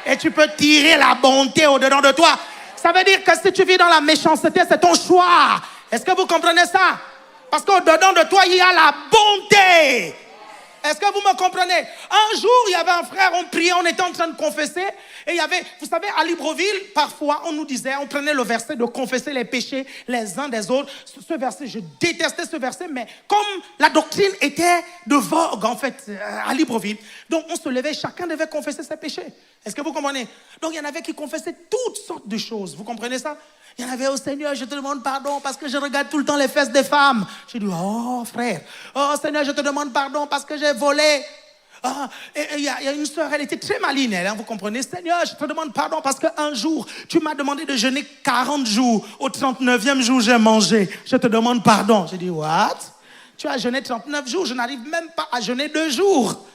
Et tu peux tirer la bonté au-dedans de toi. Ça veut dire que si tu vis dans la méchanceté, c'est ton choix. Est-ce que vous comprenez ça? Parce qu'au-dedans de toi, il y a la bonté. Est-ce que vous me comprenez? Un jour, il y avait un frère, on priait, on était en train de confesser. Et il y avait, vous savez, à Libreville, parfois, on nous disait, on prenait le verset de confesser les péchés les uns des autres. Ce verset, je détestais ce verset, mais comme la doctrine était de vogue, en fait, à Libreville, donc on se levait, chacun devait confesser ses péchés. Est-ce que vous comprenez? Donc il y en avait qui confessaient toutes sortes de choses. Vous comprenez ça? Il y en avait, oh Seigneur, je te demande pardon parce que je regarde tout le temps les fesses des femmes. J'ai dit, oh frère, oh Seigneur, je te demande pardon parce que j'ai volé. Ah, et il y a une soeur, elle était très maligne, elle, hein, vous comprenez? Seigneur, je te demande pardon parce qu'un jour, tu m'as demandé de jeûner 40 jours. Au 39e jour, j'ai mangé. Je te demande pardon. J'ai dit, what? Tu as jeûné 39 jours, je n'arrive même pas à jeûner 2 jours.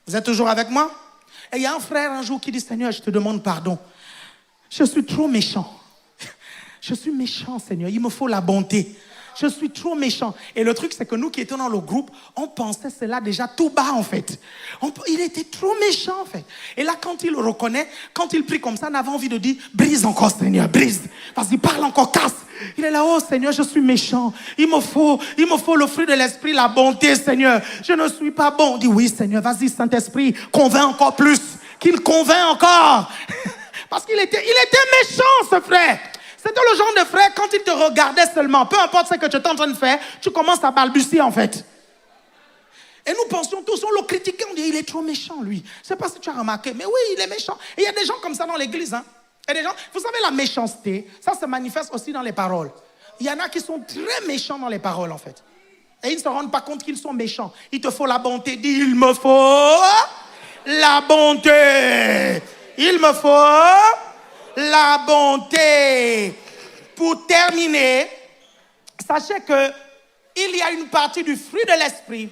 Vous êtes toujours avec moi? Et il y a un frère un jour qui dit, Seigneur, je te demande pardon. Je suis trop méchant. Je suis méchant, Seigneur. Il me faut la bonté. Je suis trop méchant. Et le truc, c'est que nous qui étions dans le groupe, on pensait cela déjà tout bas, en fait. Il était trop méchant, en fait. Et là, quand il le reconnaît, quand il prie comme ça, on avait envie de dire, brise encore, Seigneur, brise. Parce qu'il parle encore, casse. Il est là, oh Seigneur, je suis méchant. Il me faut le fruit de l'esprit, la bonté, Seigneur. Je ne suis pas bon. On dit, oui, Seigneur, vas-y, Saint-Esprit, convainc encore plus. Qu'il convainc encore. Parce qu'il était méchant, ce frère. C'était le genre de frère, quand il te regardait seulement, peu importe ce que tu es en train de faire, tu commences à balbutier en fait. Et nous pensions tous, on le critiquait, on dit il est trop méchant lui. Je ne sais pas si tu as remarqué, mais oui, il est méchant. Et il y a des gens comme ça dans l'église. Hein. Et des gens, vous savez, la méchanceté, ça se manifeste aussi dans les paroles. Il y en a qui sont très méchants dans les paroles, en fait. Et ils ne se rendent pas compte qu'ils sont méchants. Il te faut la bonté. Dis, il me faut la bonté. Il me faut la bonté. Pour terminer, sachez que il y a une partie du fruit de l'esprit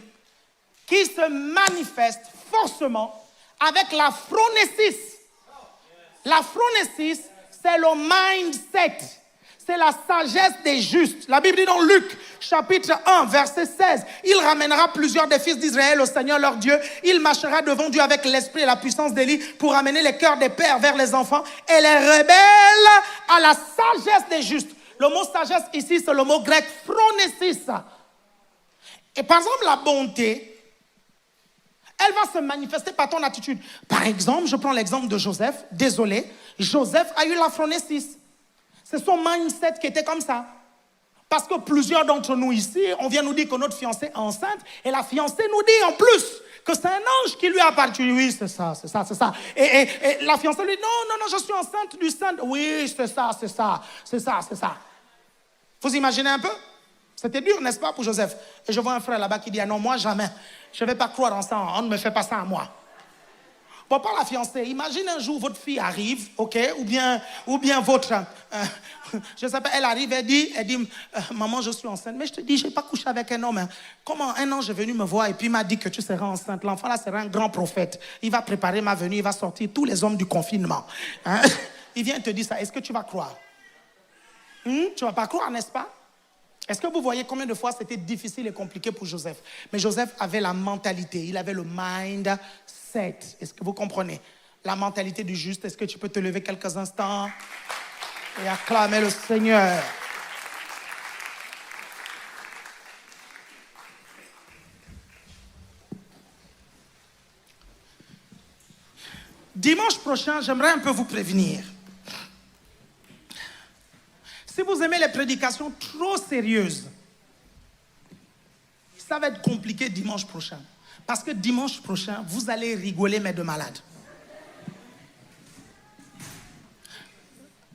qui se manifeste forcément avec la phronésis. La phronésis, c'est le mindset. C'est la sagesse des justes. La Bible dit dans Luc, chapitre 1, verset 16, « Il ramènera plusieurs des fils d'Israël au Seigneur leur Dieu. Il marchera devant Dieu avec l'esprit et la puissance d'Élie pour amener les cœurs des pères vers les enfants et les rebelles à la sagesse des justes. » Le mot sagesse ici, c'est le mot grec phronésis. Et par exemple, la bonté, elle va se manifester par ton attitude. Par exemple, je prends l'exemple de Joseph. Désolé, Joseph a eu la phronésis. C'est son mindset qui était comme ça. Parce que plusieurs d'entre nous ici, on vient nous dire que notre fiancée est enceinte et la fiancée nous dit en plus que c'est un ange qui lui a appartenu. Oui, c'est ça, c'est ça, c'est ça. Et la fiancée lui dit, non, je suis enceinte du Saint. Oui, c'est ça, c'est ça, c'est ça, c'est ça. Vous imaginez un peu? C'était dur, n'est-ce pas, pour Joseph? Et je vois un frère là-bas qui dit, ah non, moi jamais. Je ne vais pas croire en ça, on ne me fait pas ça à moi. Bon, pas la fiancée. Imagine un jour votre fille arrive, ok, ou bien votre, je sais pas, elle arrive, elle dit, maman, je suis enceinte. Mais je te dis, je n'ai pas couché avec un homme. Hein. Comment un ange est venu me voir et puis m'a dit que tu seras enceinte. L'enfant là sera un grand prophète. Il va préparer ma venue, il va sortir tous les hommes du confinement. Hein? Il vient te dire ça. Est-ce que tu vas croire? Tu ne vas pas croire, n'est-ce pas? Est-ce que vous voyez combien de fois c'était difficile et compliqué pour Joseph? Mais Joseph avait la mentalité, il avait le mindset. Est-ce que vous comprenez? La mentalité du juste. Est-ce que tu peux te lever quelques instants et acclamer le Seigneur? Dimanche prochain, j'aimerais un peu vous prévenir. Si vous aimez les prédications trop sérieuses, ça va être compliqué dimanche prochain. Parce que dimanche prochain, vous allez rigoler, mais de malade.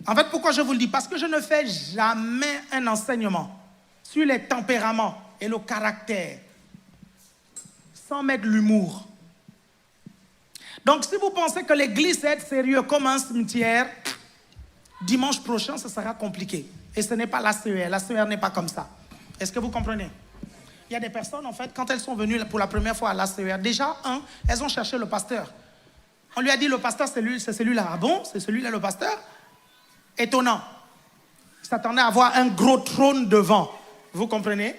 En fait, pourquoi je vous le dis? Parce que je ne fais jamais un enseignement sur les tempéraments et le caractère sans mettre l'humour. Donc, si vous pensez que l'église est sérieuse comme un cimetière, dimanche prochain, ce sera compliqué. Et ce n'est pas l'ACER. L'ACER n'est pas comme ça. Est-ce que vous comprenez? Il y a des personnes, en fait, quand elles sont venues pour la première fois à l'ACER, déjà, elles ont cherché le pasteur. On lui a dit, le pasteur, c'est celui-là. Ah bon? C'est celui-là, le pasteur? Étonnant. Ils s'attendaient à avoir un gros trône devant. Vous comprenez?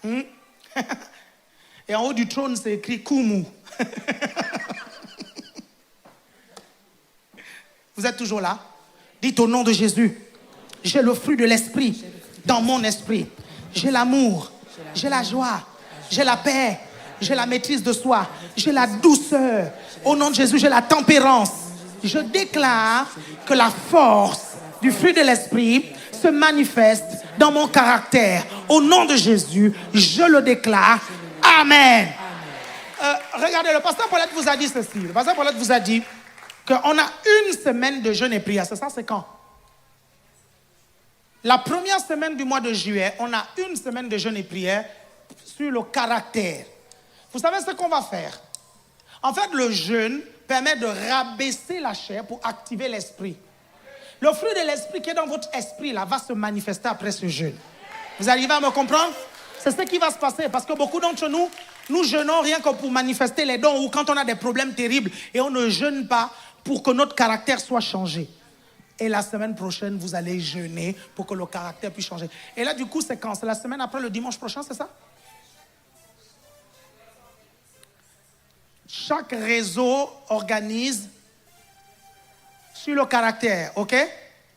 Et en haut du trône, c'est écrit Kumu. Vous êtes toujours là? Dites au nom de Jésus, j'ai le fruit de l'esprit dans mon esprit. J'ai l'amour, j'ai la joie, j'ai la paix, j'ai la maîtrise de soi, j'ai la douceur. Au nom de Jésus, j'ai la tempérance. Je déclare que la force du fruit de l'esprit se manifeste dans mon caractère. Au nom de Jésus, je le déclare. Amen. Regardez, le pasteur Paulette vous a dit ceci. Le pasteur Paulette vous a dit qu'on a une semaine de jeûne et prière. C'est ça, c'est quand? La première semaine du mois de juillet, on a une semaine de jeûne et prière sur le caractère. Vous savez ce qu'on va faire? En fait, le jeûne permet de rabaisser la chair pour activer l'esprit. Le fruit de l'esprit qui est dans votre esprit là va se manifester après ce jeûne. Vous arrivez à me comprendre? C'est ce qui va se passer parce que beaucoup d'entre nous, nous jeûnons rien que pour manifester les dons ou quand on a des problèmes terribles et on ne jeûne pas pour que notre caractère soit changé. Et la semaine prochaine, vous allez jeûner pour que le caractère puisse changer. Et là, du coup, c'est quand? C'est la semaine après le dimanche prochain, c'est ça? Chaque réseau organise sur le caractère, ok?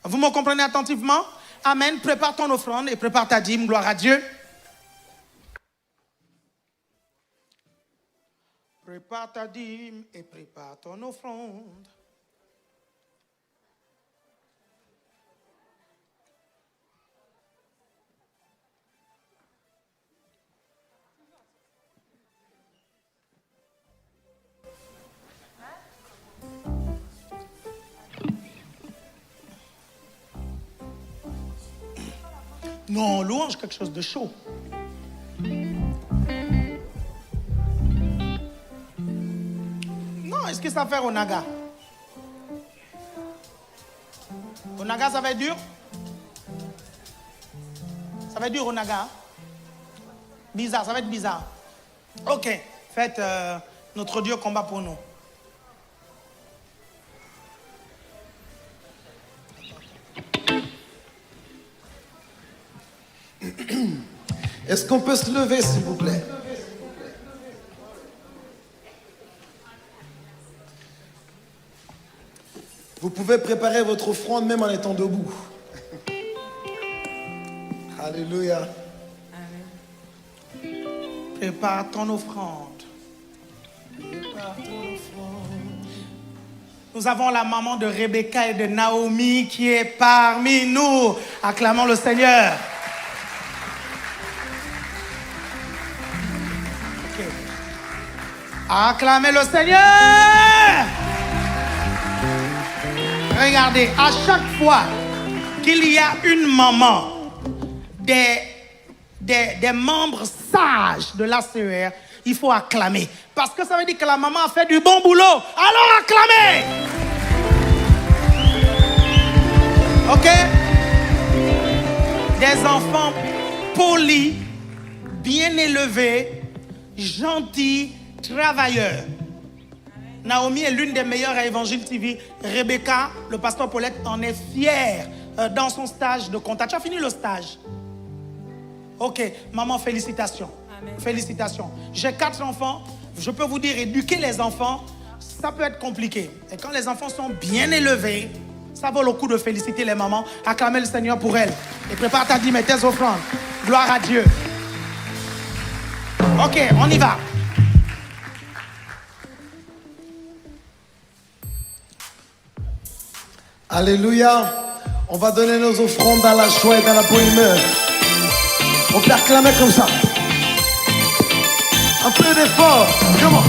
Vous me comprenez attentivement? Amen. Prépare ton offrande et prépare ta dîme. Gloire à Dieu. Prépare ta dîme et prépare ton offrande. Non, louange, quelque chose de chaud. Non, est-ce que ça va faire Onaga? Onaga, ça va être dur? Ça va être dur, Onaga? Hein? Bizarre, ça va être bizarre. Ok, faites notre Dieu combat pour nous. Est-ce qu'on peut se lever, s'il vous plaît? Vous pouvez préparer votre offrande même en étant debout. Alléluia. Prépare ton offrande. Nous avons la maman de Rebecca et de Naomi qui est parmi nous. Acclamons le Seigneur. Okay. Acclamez le Seigneur. Regardez, à chaque fois qu'il y a une maman, des membres sages de l'ACER, il faut acclamer. Parce que ça veut dire que la maman a fait du bon boulot. Alors acclamez. Ok? Des enfants polis, bien élevés, gentils, travailleurs. Naomi est l'une des meilleures à Évangile TV. Rebecca, le pasteur Paulette, en est fier dans son stage de comptable. Tu as fini le stage? Ok, maman, félicitations. Amen. Félicitations. J'ai 4 enfants. Je peux vous dire, éduquer les enfants, ça peut être compliqué. Et quand les enfants sont bien élevés, ça vaut le coup de féliciter les mamans. Acclamer le Seigneur pour elles. Et prépare ta dîme et tes offrandes. Gloire à Dieu. Ok, on y va. Alléluia. On va donner nos offrandes dans la joie et dans la bonne humeur. On peut acclamer comme ça. Un peu d'effort. Comment?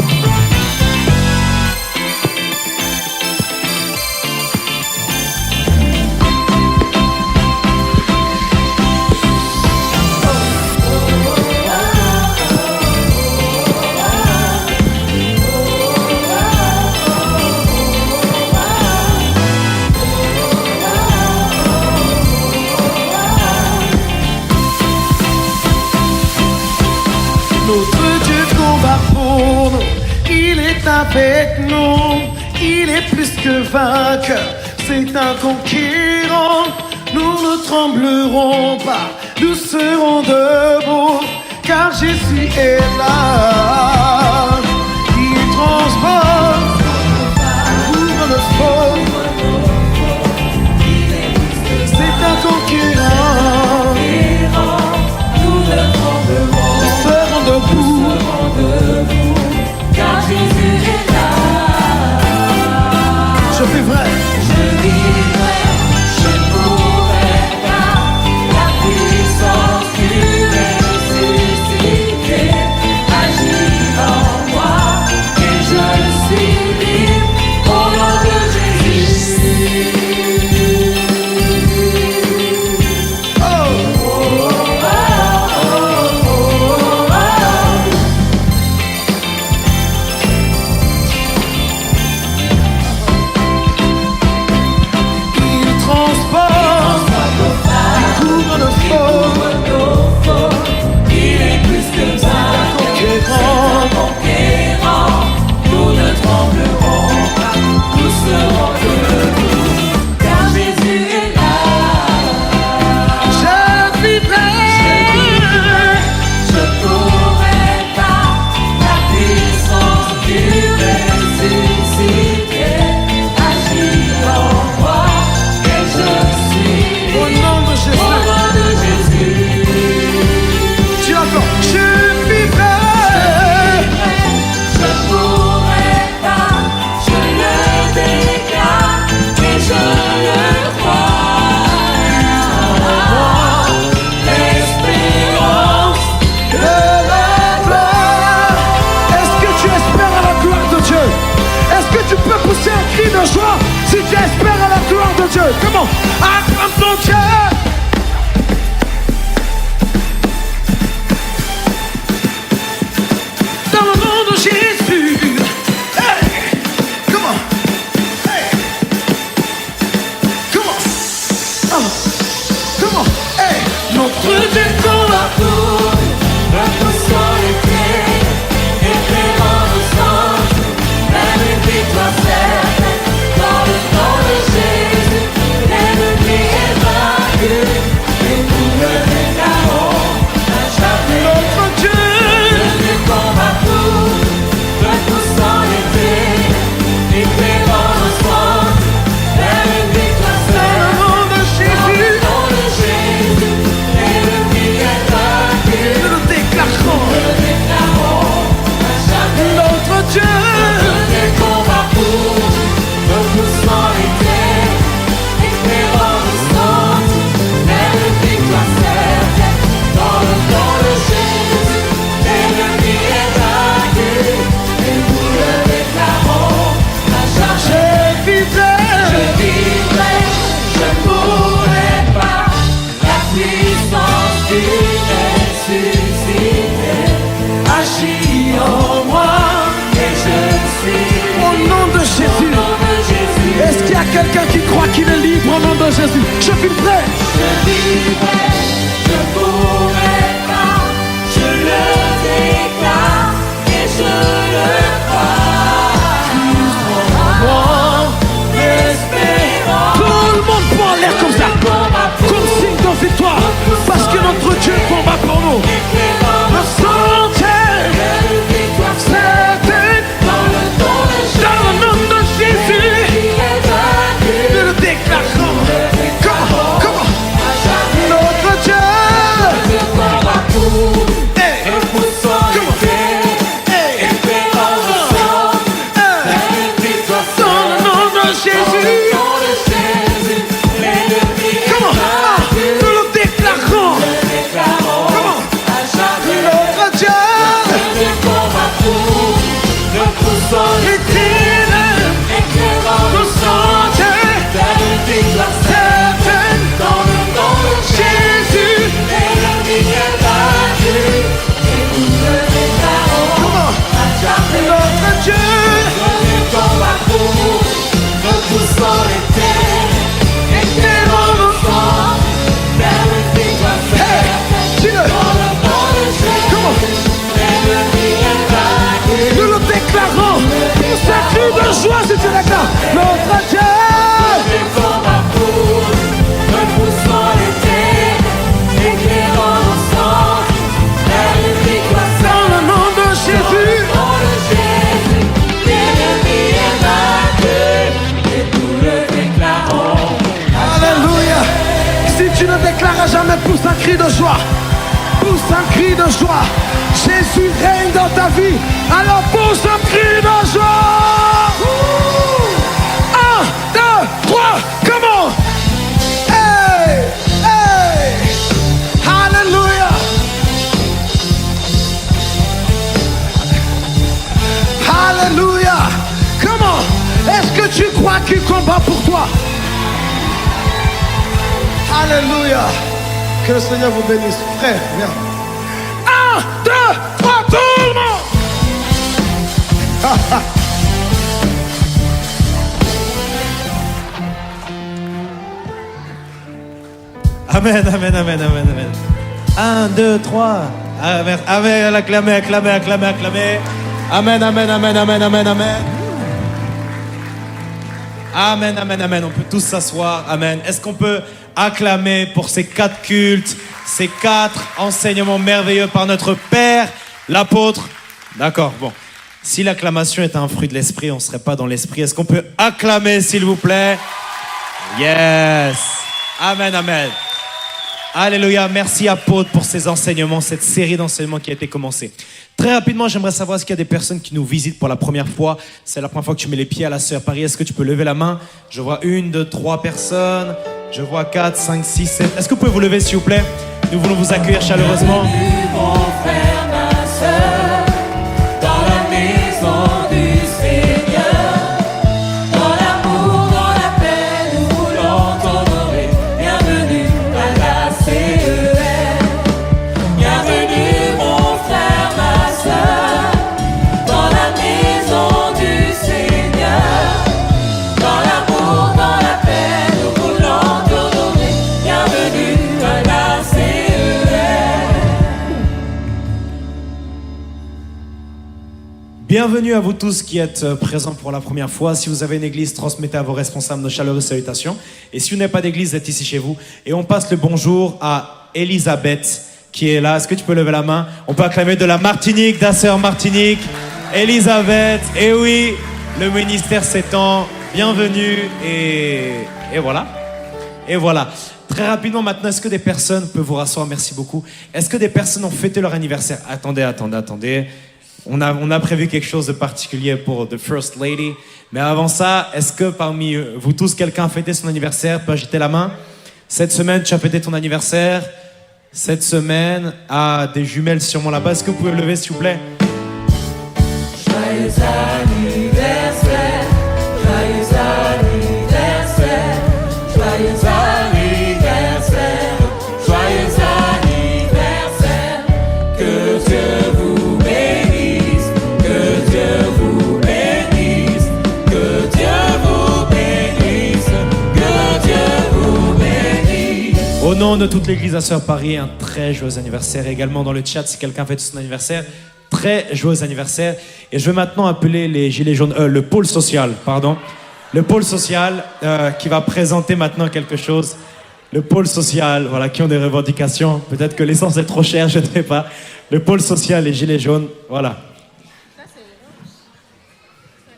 Notre Dieu combat pour nous, il est avec nous, il est plus que vainqueur, c'est un conquérant. Nous ne tremblerons pas, nous serons debout, car Jésus est là. Il transporte, ouvre le feu, c'est un conquérant. Car Jésus est là. Je vivrai, je pourrai pas. La puissance du ressuscité agit. de Jésus. Je vivrai. Je vivrai, je pourrai pas, je le déclare et je le crois. Mon espérance. Tout le monde prend l'air comme ça, comme signe de victoire, parce que notre Dieu combat pour nous. Le sentier, c'est Dans le nom de Jésus, dans le nom de Jésus. qui est vaincu. Nous le déclarons. Comment? Notre Dieu. Dieu combat pour Hey. et pour son Comment? Hey. espérance au sang. La victoire Dans le nom de Jésus. Dans le Jésus, l'ennemi est Comment? vaincu. Nous le déclarons. Déclarons Comment? à jamais. Notre Dieu. Dieu combat pour le poussant Est-il éclairant le le sang. sentier? La victoire Certain. dans le nom de Jésus. l'ennemi est vaincu. Et nous le déclarons Comment? à jamais. Notre Dieu. Dieu combat pour le poussant les terres. Éclairant le sang. La victoire Hey. Dis-le. dans le nom de Jésus. Comment? L'ennemi est vaincu. Nous le déclarons. C'est un cri de joie si tu déclares. Notre Dieu. Dieu combat pour le poussant les terres. Éclairant le sang. La victoire Dans le nom de Jésus. dans le Jésus. L'ennemi est vaincu. Et nous le déclarons. Alléluia. Si tu ne déclares jamais, pousse un cri de joie. Pousse un cri de joie. Jésus règne dans ta vie. Alors pousse un cri de joie. 1, 2, 3, comment? Hey, hey. Alléluia. Alléluia. Comment? Est-ce que tu crois qu'il combat pour toi? Alléluia. Que le Seigneur vous bénisse. Frère, viens. 1, 2, 3, tout le monde. Amen, amen, amen, amen, amen. 1, 2, 3. Amen, amen, acclamez, acclamez, acclamez, acclamez. Amen, amen, amen, amen, amen, amen. Amen, amen, amen. On peut tous s'asseoir. Amen. Est-ce qu'on peut acclamer pour ces 4 cultes, ces 4 enseignements merveilleux par notre Père, l'apôtre? D'accord, bon. Si l'acclamation est un fruit de l'esprit, on ne serait pas dans l'esprit. Est-ce qu'on peut acclamer, s'il vous plaît? Yes. Amen, amen. Alléluia. Merci, apôtre, pour ces enseignements, cette série d'enseignements qui a été commencée. Très rapidement, j'aimerais savoir, est-ce qu'il y a des personnes qui nous visitent pour la première fois? C'est la première fois que tu mets les pieds à la sœur Paris. Est-ce que tu peux lever la main? Je vois 1, 2, 3 personnes. Je vois 4, 5, 6, 7. Est-ce que vous pouvez vous lever, s'il vous plaît? Nous voulons vous accueillir chaleureusement. Mon frère, ma sœur, dans la maison du Seigneur, dans l'amour, dans la paix, nous voulons t'honorer. Bienvenue à la CER. Bienvenue, mon frère, ma sœur, dans la maison du Seigneur, dans l'amour, dans la paix, nous voulons t'honorer. Bienvenue à la CER. Bienvenue à vous tous qui êtes présents pour la première fois. Si vous avez une église, transmettez à vos responsables nos chaleureuses salutations. Et si vous n'avez pas d'église, vous êtes ici chez vous. Et on passe le bonjour à Elisabeth qui est là. Est-ce que tu peux lever la main? On peut acclamer de la Martinique, d'Asseur Martinique. Elisabeth, et oui, le ministère s'étend. Bienvenue et voilà. Et voilà. Très rapidement maintenant, est-ce que des personnes peuvent vous rasseoir? Merci beaucoup. Est-ce que des personnes ont fêté leur anniversaire? Attendez. On a prévu quelque chose de particulier pour The First Lady. Mais avant ça, est-ce que parmi vous tous, quelqu'un a fêté son anniversaire? Peut agiter la main. Cette semaine, tu as fêté ton anniversaire. Cette semaine, des jumelles sûrement là-bas. Est-ce que vous pouvez le lever, s'il vous plaît? Joyeux anniversaire, joyeux anniversaire, joyeux anniversaire, joyeux anniversaire. Que Dieu vous bénisse, que Dieu vous bénisse, que Dieu vous bénisse, que Dieu vous nom de toute l'église à Sœur Paris, un très joyeux anniversaire. Également dans le chat, si quelqu'un fête son anniversaire, très joyeux anniversaire. Et je vais maintenant appeler les Gilets jaunes, le pôle social, pardon. Le pôle social qui va présenter maintenant quelque chose. Le pôle social, voilà, qui ont des revendications. Peut-être que l'essence est trop chère, je ne sais pas. Le pôle social, les Gilets jaunes, voilà.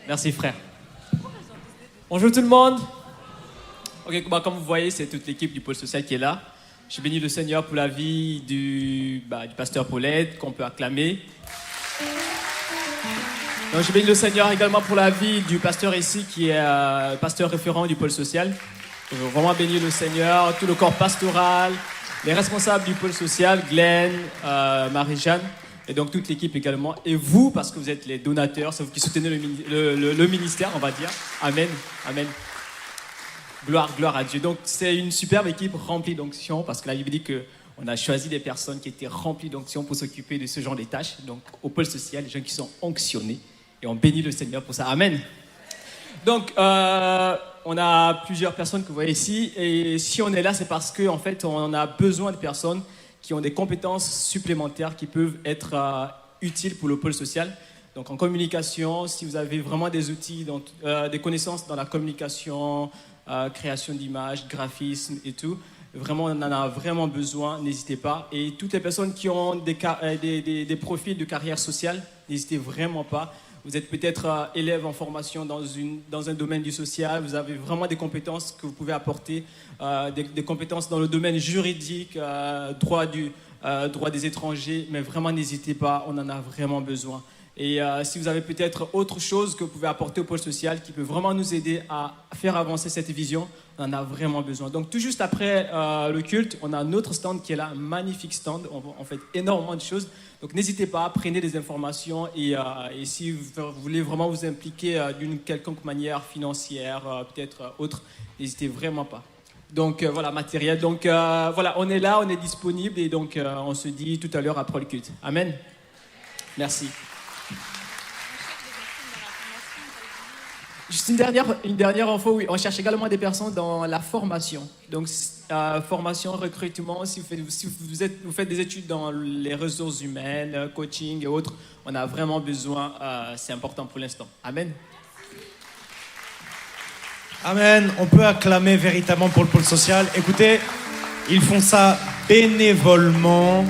Merci frère. Bonjour tout le monde. Ok, bah, comme vous voyez, c'est toute l'équipe du pôle social qui est là. Je bénis le Seigneur pour la vie du pasteur Paulette, qu'on peut acclamer. Donc, je bénis le Seigneur également pour la vie du pasteur ici, qui est pasteur référent du pôle social. Je veux vraiment bénir le Seigneur, tout le corps pastoral, les responsables du pôle social, Glenn, Marie-Jeanne, et donc toute l'équipe également. Et vous, parce que vous êtes les donateurs, c'est vous qui soutenez le ministère, on va dire. Amen, amen. Gloire à Dieu. Donc c'est une superbe équipe remplie d'onction, parce que la Bible dit qu'on a choisi des personnes qui étaient remplies d'onction pour s'occuper de ce genre de tâches. Donc au pôle social, les gens qui sont onctionnés. Et on bénit le Seigneur pour ça. Amen. Donc on a plusieurs personnes que vous voyez ici. Et si on est là, c'est parce qu'en fait, on a besoin de personnes qui ont des compétences supplémentaires qui peuvent être utiles pour le pôle social. Donc en communication, si vous avez vraiment des outils, des connaissances dans la communication, création d'images, graphisme et tout, vraiment on en a vraiment besoin, n'hésitez pas. Et toutes les personnes qui ont des profils de carrière sociale, n'hésitez vraiment pas. Vous êtes peut-être élève en formation dans un domaine du social, vous avez vraiment des compétences que vous pouvez apporter, des compétences dans le domaine juridique, droit des étrangers, mais vraiment n'hésitez pas, on en a vraiment besoin. Et si vous avez peut-être autre chose que vous pouvez apporter au pôle social qui peut vraiment nous aider à faire avancer cette vision, on en a vraiment besoin. Donc tout juste après le culte, on a un autre stand qui est là, un magnifique stand, on fait énormément de choses. Donc n'hésitez pas, prenez des informations et si vous voulez vraiment vous impliquer d'une quelconque manière financière, peut-être autre, n'hésitez vraiment pas. Donc voilà, matériel. Donc voilà, on est là, on est disponible et donc on se dit tout à l'heure après le culte. Amen. Merci. Juste une dernière info, oui, on cherche également des personnes dans la formation. Donc, formation, recrutement, si vous faites des études dans les ressources humaines, coaching et autres, on a vraiment besoin, c'est important pour l'instant. Amen. Amen. On peut acclamer véritablement pour le pôle social. Écoutez, ils font ça bénévolement.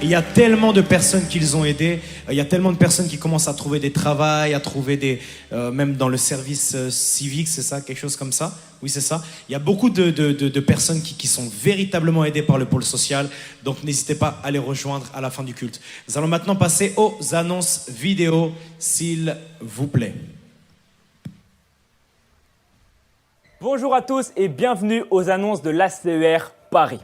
Et il y a tellement de personnes qu'ils ont aidés. Il y a tellement de personnes qui commencent à trouver des travails, à trouver même dans le service civique, c'est ça, quelque chose comme ça. Oui, c'est ça. Il y a beaucoup de personnes qui sont véritablement aidées par le pôle social. Donc, n'hésitez pas à les rejoindre à la fin du culte. Nous allons maintenant passer aux annonces vidéo, s'il vous plaît. Bonjour à tous et bienvenue aux annonces de l'ACER Paris.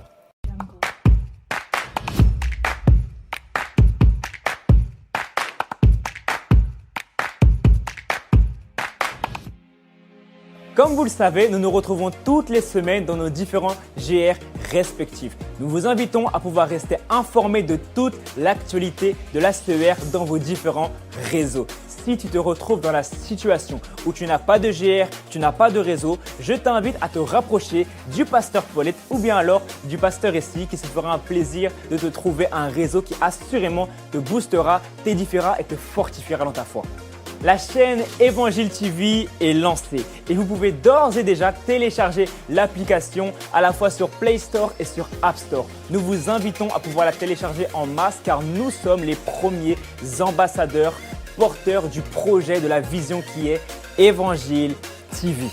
Comme vous le savez, nous nous retrouvons toutes les semaines dans nos différents GR respectifs. Nous vous invitons à pouvoir rester informés de toute l'actualité de l'ACER dans vos différents réseaux. Si tu te retrouves dans la situation où tu n'as pas de GR, tu n'as pas de réseau, je t'invite à te rapprocher du pasteur Paulette ou bien alors du pasteur ici qui se fera un plaisir de te trouver un réseau qui assurément te boostera, t'édifiera et te fortifiera dans ta foi. La chaîne Évangile TV est lancée et vous pouvez d'ores et déjà télécharger l'application à la fois sur Play Store et sur App Store. Nous vous invitons à pouvoir la télécharger en masse car nous sommes les premiers ambassadeurs porteur du projet de la vision qui est Évangile TV.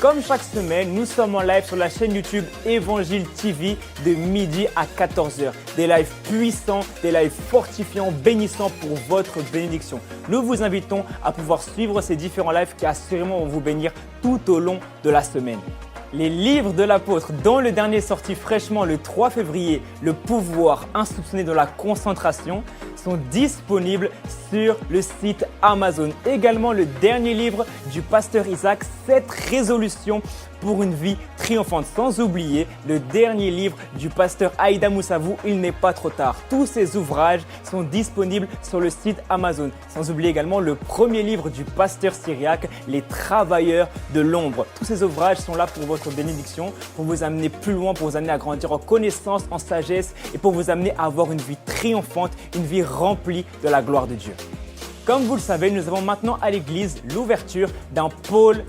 Comme chaque semaine, nous sommes en live sur la chaîne YouTube Évangile TV de midi à 14h. Des lives puissants, des lives fortifiants, bénissants pour votre bénédiction. Nous vous invitons à pouvoir suivre ces différents lives qui assurément vont vous bénir tout au long de la semaine. Les livres de l'apôtre, dont le dernier sorti fraîchement le 3 février, Le pouvoir insoupçonné de la concentration, sont disponibles sur le site Amazon. Également le dernier livre du pasteur Isaac, 7 résolutions pour une vie triomphante. Sans oublier le dernier livre du pasteur Aïda Moussavou, Il n'est pas trop tard. Tous ces ouvrages sont disponibles sur le site Amazon. Sans oublier également le premier livre du pasteur Syriac, Les travailleurs de l'ombre. Tous ces ouvrages sont là pour votre bénédiction, pour vous amener plus loin, pour vous amener à grandir en connaissance, en sagesse et pour vous amener à avoir une vie triomphante, une vie remplie de la gloire de Dieu. Comme vous le savez, nous avons maintenant à l'église l'ouverture d'un pôle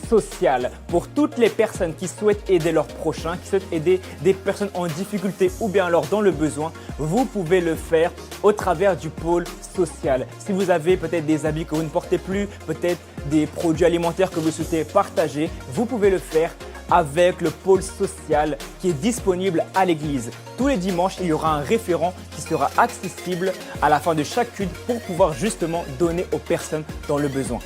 social pour toutes les personnes qui souhaitent aider leurs prochains, qui souhaitent aider des personnes en difficulté ou bien alors dans le besoin. Vous pouvez le faire au travers du pôle social. Si vous avez peut-être des habits que vous ne portez plus, peut-être des produits alimentaires que vous souhaitez partager, vous pouvez le faire avec le pôle social qui est disponible à l'église. Tous les dimanches, il y aura un référent qui sera accessible à la fin de chaque culte pour pouvoir justement donner aux personnes dans le besoin.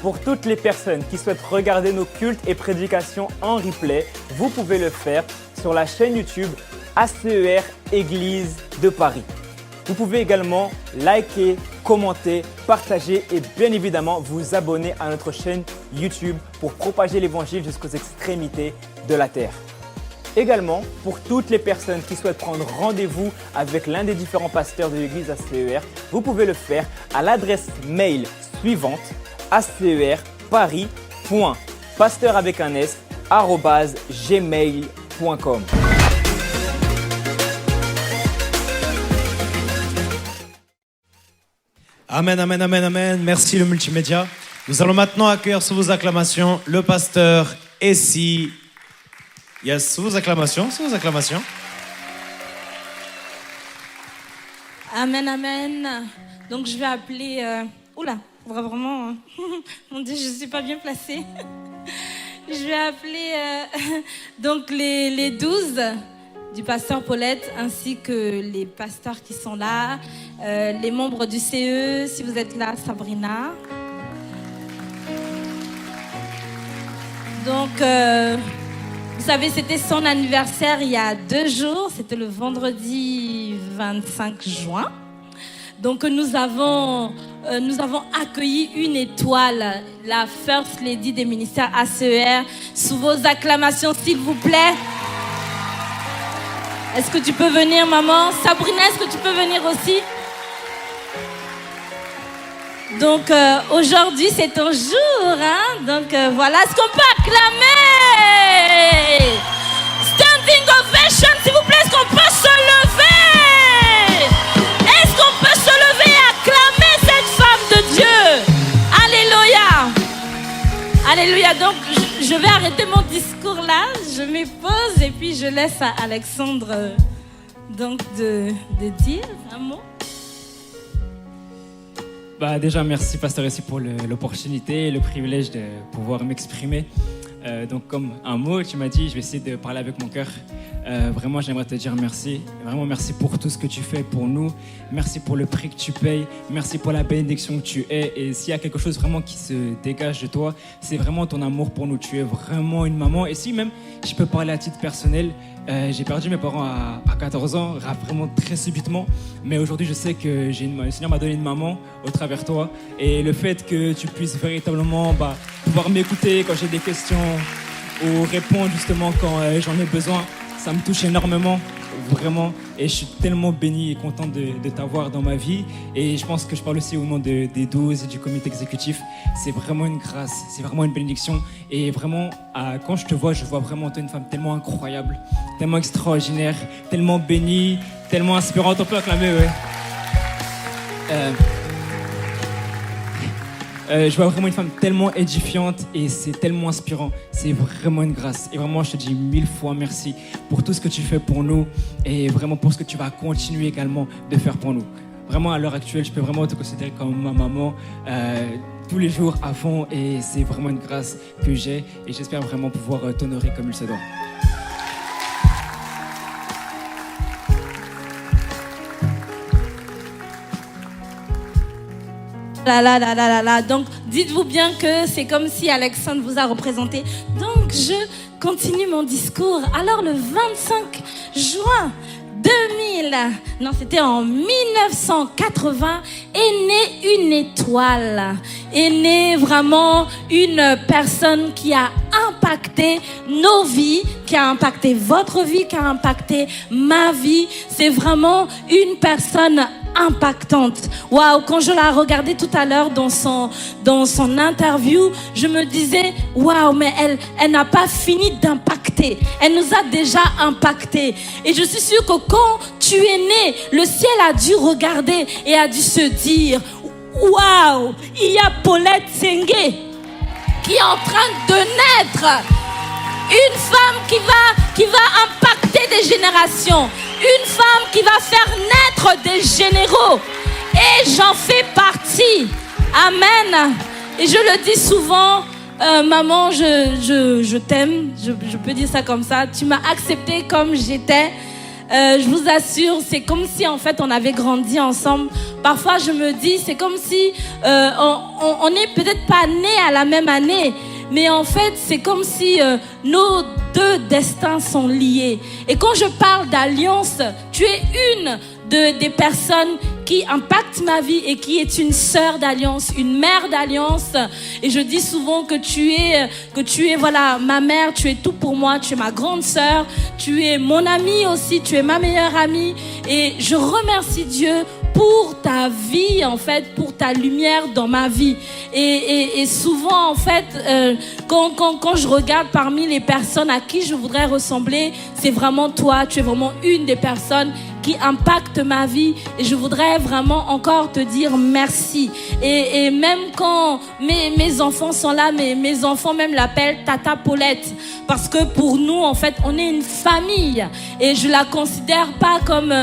Pour toutes les personnes qui souhaitent regarder nos cultes et prédications en replay, vous pouvez le faire sur la chaîne YouTube ACER Église de Paris. Vous pouvez également liker, commenter, partager et bien évidemment vous abonner à notre chaîne YouTube pour propager l'évangile jusqu'aux extrémités de la terre. Également, pour toutes les personnes qui souhaitent prendre rendez-vous avec l'un des différents pasteurs de l'église ACER, vous pouvez le faire à l'adresse mail suivante acerparis.pasteur@gmail.com. Amen, amen, amen, amen. Merci le multimédia. Nous allons maintenant accueillir sous vos acclamations le pasteur Essie. Yes, sous vos acclamations, sous vos acclamations. Amen, amen. Donc je vais appeler... Oula, vraiment... Mon Dieu, je ne suis pas bien placée. Je vais appeler donc les 12 du pasteur Paulette ainsi que les pasteurs qui sont là, les membres du CE, si vous êtes là, Sabrina. Donc, vous savez, c'était son anniversaire il y a 2 jours, c'était le vendredi 25 juin. Donc nous avons accueilli une étoile, la First Lady des ministères ACER, sous vos acclamations s'il vous plaît. Est-ce que tu peux venir, maman? Sabrina, est-ce que tu peux venir aussi? Donc aujourd'hui c'est ton jour, hein? Donc voilà, est-ce qu'on peut acclamer? Standing ovation, s'il vous plaît, est-ce qu'on peut se lever? Est-ce qu'on peut se lever et acclamer cette femme de Dieu? Alléluia! Alléluia, donc je vais arrêter mon discours là, je me pose et puis je laisse à Alexandre donc de dire un mot. Déjà, merci Pasteur Essie pour l'opportunité et le privilège de pouvoir m'exprimer. Donc comme un mot, tu m'as dit, je vais essayer de parler avec mon cœur. Vraiment, j'aimerais te dire merci. Vraiment, merci pour tout ce que tu fais pour nous. Merci pour le prix que tu payes. Merci pour la bénédiction que tu es. Et s'il y a quelque chose vraiment qui se dégage de toi, c'est vraiment ton amour pour nous. Tu es vraiment une maman. Et si même je peux parler à titre personnel, j'ai perdu mes parents à 14 ans, vraiment très subitement. Mais aujourd'hui, je sais que le Seigneur m'a donné une maman au travers de toi. Et le fait que tu puisses véritablement pouvoir m'écouter quand j'ai des questions ou répondre justement quand j'en ai besoin, ça me touche énormément, vraiment. Et je suis tellement béni et content de t'avoir dans ma vie. Et je pense que je parle aussi au nom des 12 et du comité exécutif. C'est vraiment une grâce, c'est vraiment une bénédiction. Et vraiment, quand je te vois, je vois vraiment toi une femme tellement incroyable, tellement extraordinaire, tellement bénie, tellement inspirante. On peut acclamer, ouais. Je vois vraiment une femme tellement édifiante et c'est tellement inspirant. C'est vraiment une grâce. Et vraiment, je te dis 1000 fois merci pour tout ce que tu fais pour nous et vraiment pour ce que tu vas continuer également de faire pour nous. Vraiment, à l'heure actuelle, je peux vraiment te considérer comme ma maman tous les jours à fond et c'est vraiment une grâce que j'ai et j'espère vraiment pouvoir t'honorer comme il se doit. Donc, dites-vous bien que c'est comme si Alexandre vous a représenté. Donc, je continue mon discours. Alors, le 25 juin non, c'était en 1980, est née une étoile, est née vraiment une personne qui a impacté nos vies, qui a impacté votre vie, qui a impacté ma vie. C'est vraiment une personne impactante. Waouh, quand je la regardais tout à l'heure dans son interview, je me disais waouh, mais elle n'a pas fini d'impacter. Elle nous a déjà impacté. Et je suis sûre que quand tu es né, le ciel a dû regarder et a dû se dire waouh, il y a Paulette Sengue qui est en train de naître. Une femme qui va impacter des générations. Une femme qui va faire naître des généraux. Et j'en fais partie. Amen. Et je le dis souvent, maman, je t'aime. Je peux dire ça comme ça. Tu m'as acceptée comme j'étais. Je vous assure, c'est comme si en fait on avait grandi ensemble. Parfois je me dis, c'est comme si on n'est peut-être pas nés à la même année. Mais en fait, c'est comme si nos deux destins sont liés. Et quand je parle d'alliance, tu es une des personnes qui impactent ma vie et qui est une sœur d'alliance, une mère d'alliance. Et je dis souvent que tu es voilà, ma mère, tu es tout pour moi, tu es ma grande sœur, tu es mon amie aussi, tu es ma meilleure amie. Et je remercie Dieu pour ta vie, en fait, pour ta lumière dans ma vie. Et souvent, en fait, quand je regarde parmi les personnes à qui je voudrais ressembler, c'est vraiment toi. Tu es vraiment une des personnes qui impacte ma vie. Et je voudrais vraiment encore te dire merci. Et même quand mes enfants sont là, mes enfants même l'appellent Tata Paulette. Parce que pour nous, en fait, on est une famille. Et je la considère pas comme...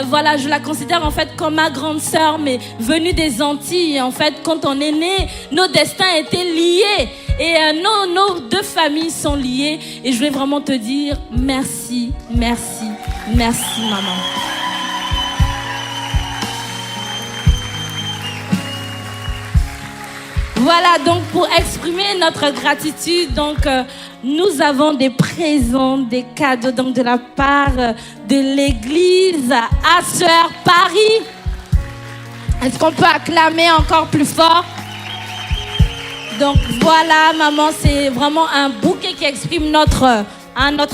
voilà, je la considère en fait comme ma grande sœur, mais venue des Antilles. En fait, quand on est né, nos destins étaient liés. Et nos deux familles sont liées. Et je voulais vraiment te dire merci, merci, merci maman. Voilà, donc pour exprimer notre gratitude, donc nous avons des présents, des cadeaux donc de la part de l'église Assuer Paris. Est-ce qu'on peut acclamer encore plus fort? Donc voilà, maman, c'est vraiment un bouquet qui exprime notre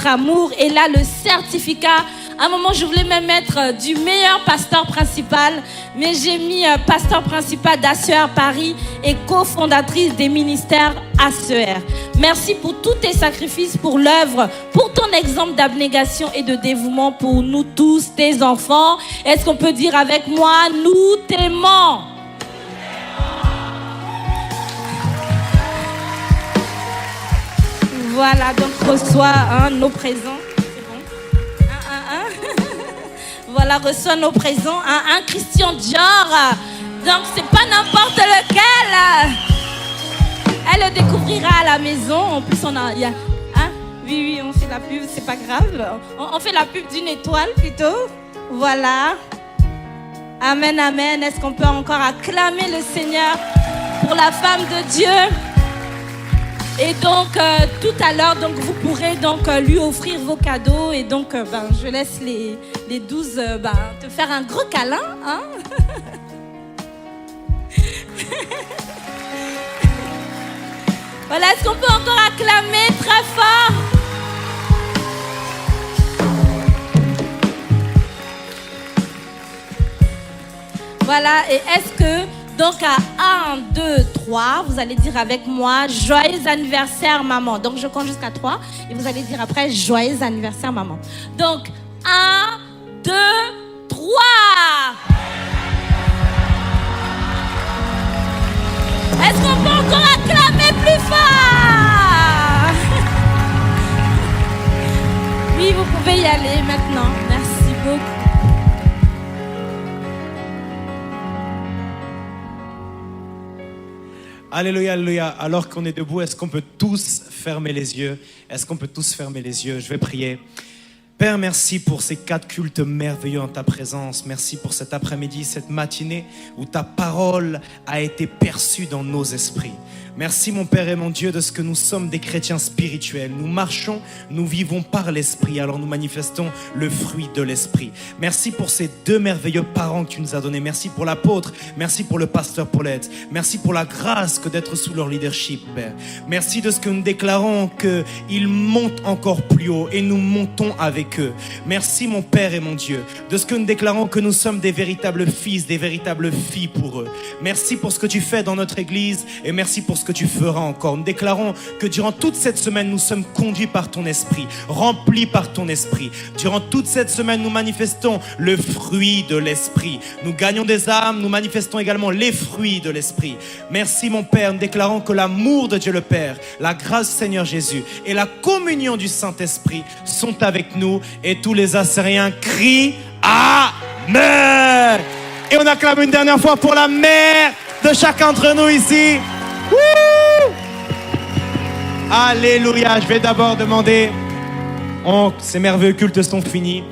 amour. Et là, le certificat. À un moment, je voulais même mettre du meilleur pasteur principal, mais j'ai mis pasteur principal d'Assuer Paris et cofondatrice des ministères Assuer. Merci pour tous tes sacrifices, pour l'œuvre, pour ton exemple d'abnégation et de dévouement pour nous tous, tes enfants. Est-ce qu'on peut dire avec moi, nous t'aimons? Voilà, donc reçois nos présents. Voilà, reçois nos présents. Un Christian Dior. Donc, c'est pas n'importe lequel. Elle le découvrira à la maison. En plus, oui, on fait la pub, c'est pas grave. On fait la pub d'une étoile plutôt. Voilà. Amen, amen. Est-ce qu'on peut encore acclamer le Seigneur pour la femme de Dieu? Et donc, tout à l'heure, donc, vous pourrez donc lui offrir vos cadeaux. Et donc, je laisse les 12 te faire un gros câlin. Hein? Voilà, est-ce qu'on peut encore acclamer très fort? Voilà, et est-ce que... Donc à 1, 2, 3, vous allez dire avec moi, joyeux anniversaire maman. Donc je compte jusqu'à 3 et vous allez dire après, joyeux anniversaire maman. Donc 1, 2, 3. Est-ce qu'on peut encore acclamer plus fort? Oui, vous pouvez y aller maintenant. Merci beaucoup. Alléluia, alléluia. Alors qu'on est debout, est-ce qu'on peut tous fermer les yeux? Est-ce qu'on peut tous fermer les yeux? Je vais prier. Père, merci pour ces 4 cultes merveilleux en ta présence. Merci pour cet après-midi, cette matinée où ta parole a été perçue dans nos esprits. Merci mon Père et mon Dieu de ce que nous sommes des chrétiens spirituels. Nous marchons, nous vivons par l'Esprit, alors nous manifestons le fruit de l'Esprit. Merci pour ces deux merveilleux parents que tu nous as donnés. Merci pour l'apôtre, merci pour le pasteur Paulette. Merci pour la grâce que d'être sous leur leadership, Père. Merci de ce que nous déclarons qu'ils montent encore plus haut et nous montons avec eux. Merci mon Père et mon Dieu de ce que nous déclarons que nous sommes des véritables fils, des véritables filles pour eux. Merci pour ce que tu fais dans notre église et merci pour ce que tu feras encore. Nous déclarons que durant toute cette semaine, nous sommes conduits par ton esprit, remplis par ton esprit. Durant toute cette semaine, nous manifestons le fruit de l'esprit. Nous gagnons des âmes, nous manifestons également les fruits de l'esprit. Merci mon Père, nous déclarons que l'amour de Dieu le Père, la grâce du Seigneur Jésus et la communion du Saint-Esprit sont avec nous et tous les Assyriens crient Amen. Et on acclame une dernière fois pour la mère de chacun d'entre nous ici. Wouh! Alléluia. Je vais d'abord demander, ces merveilleux cultes sont finis.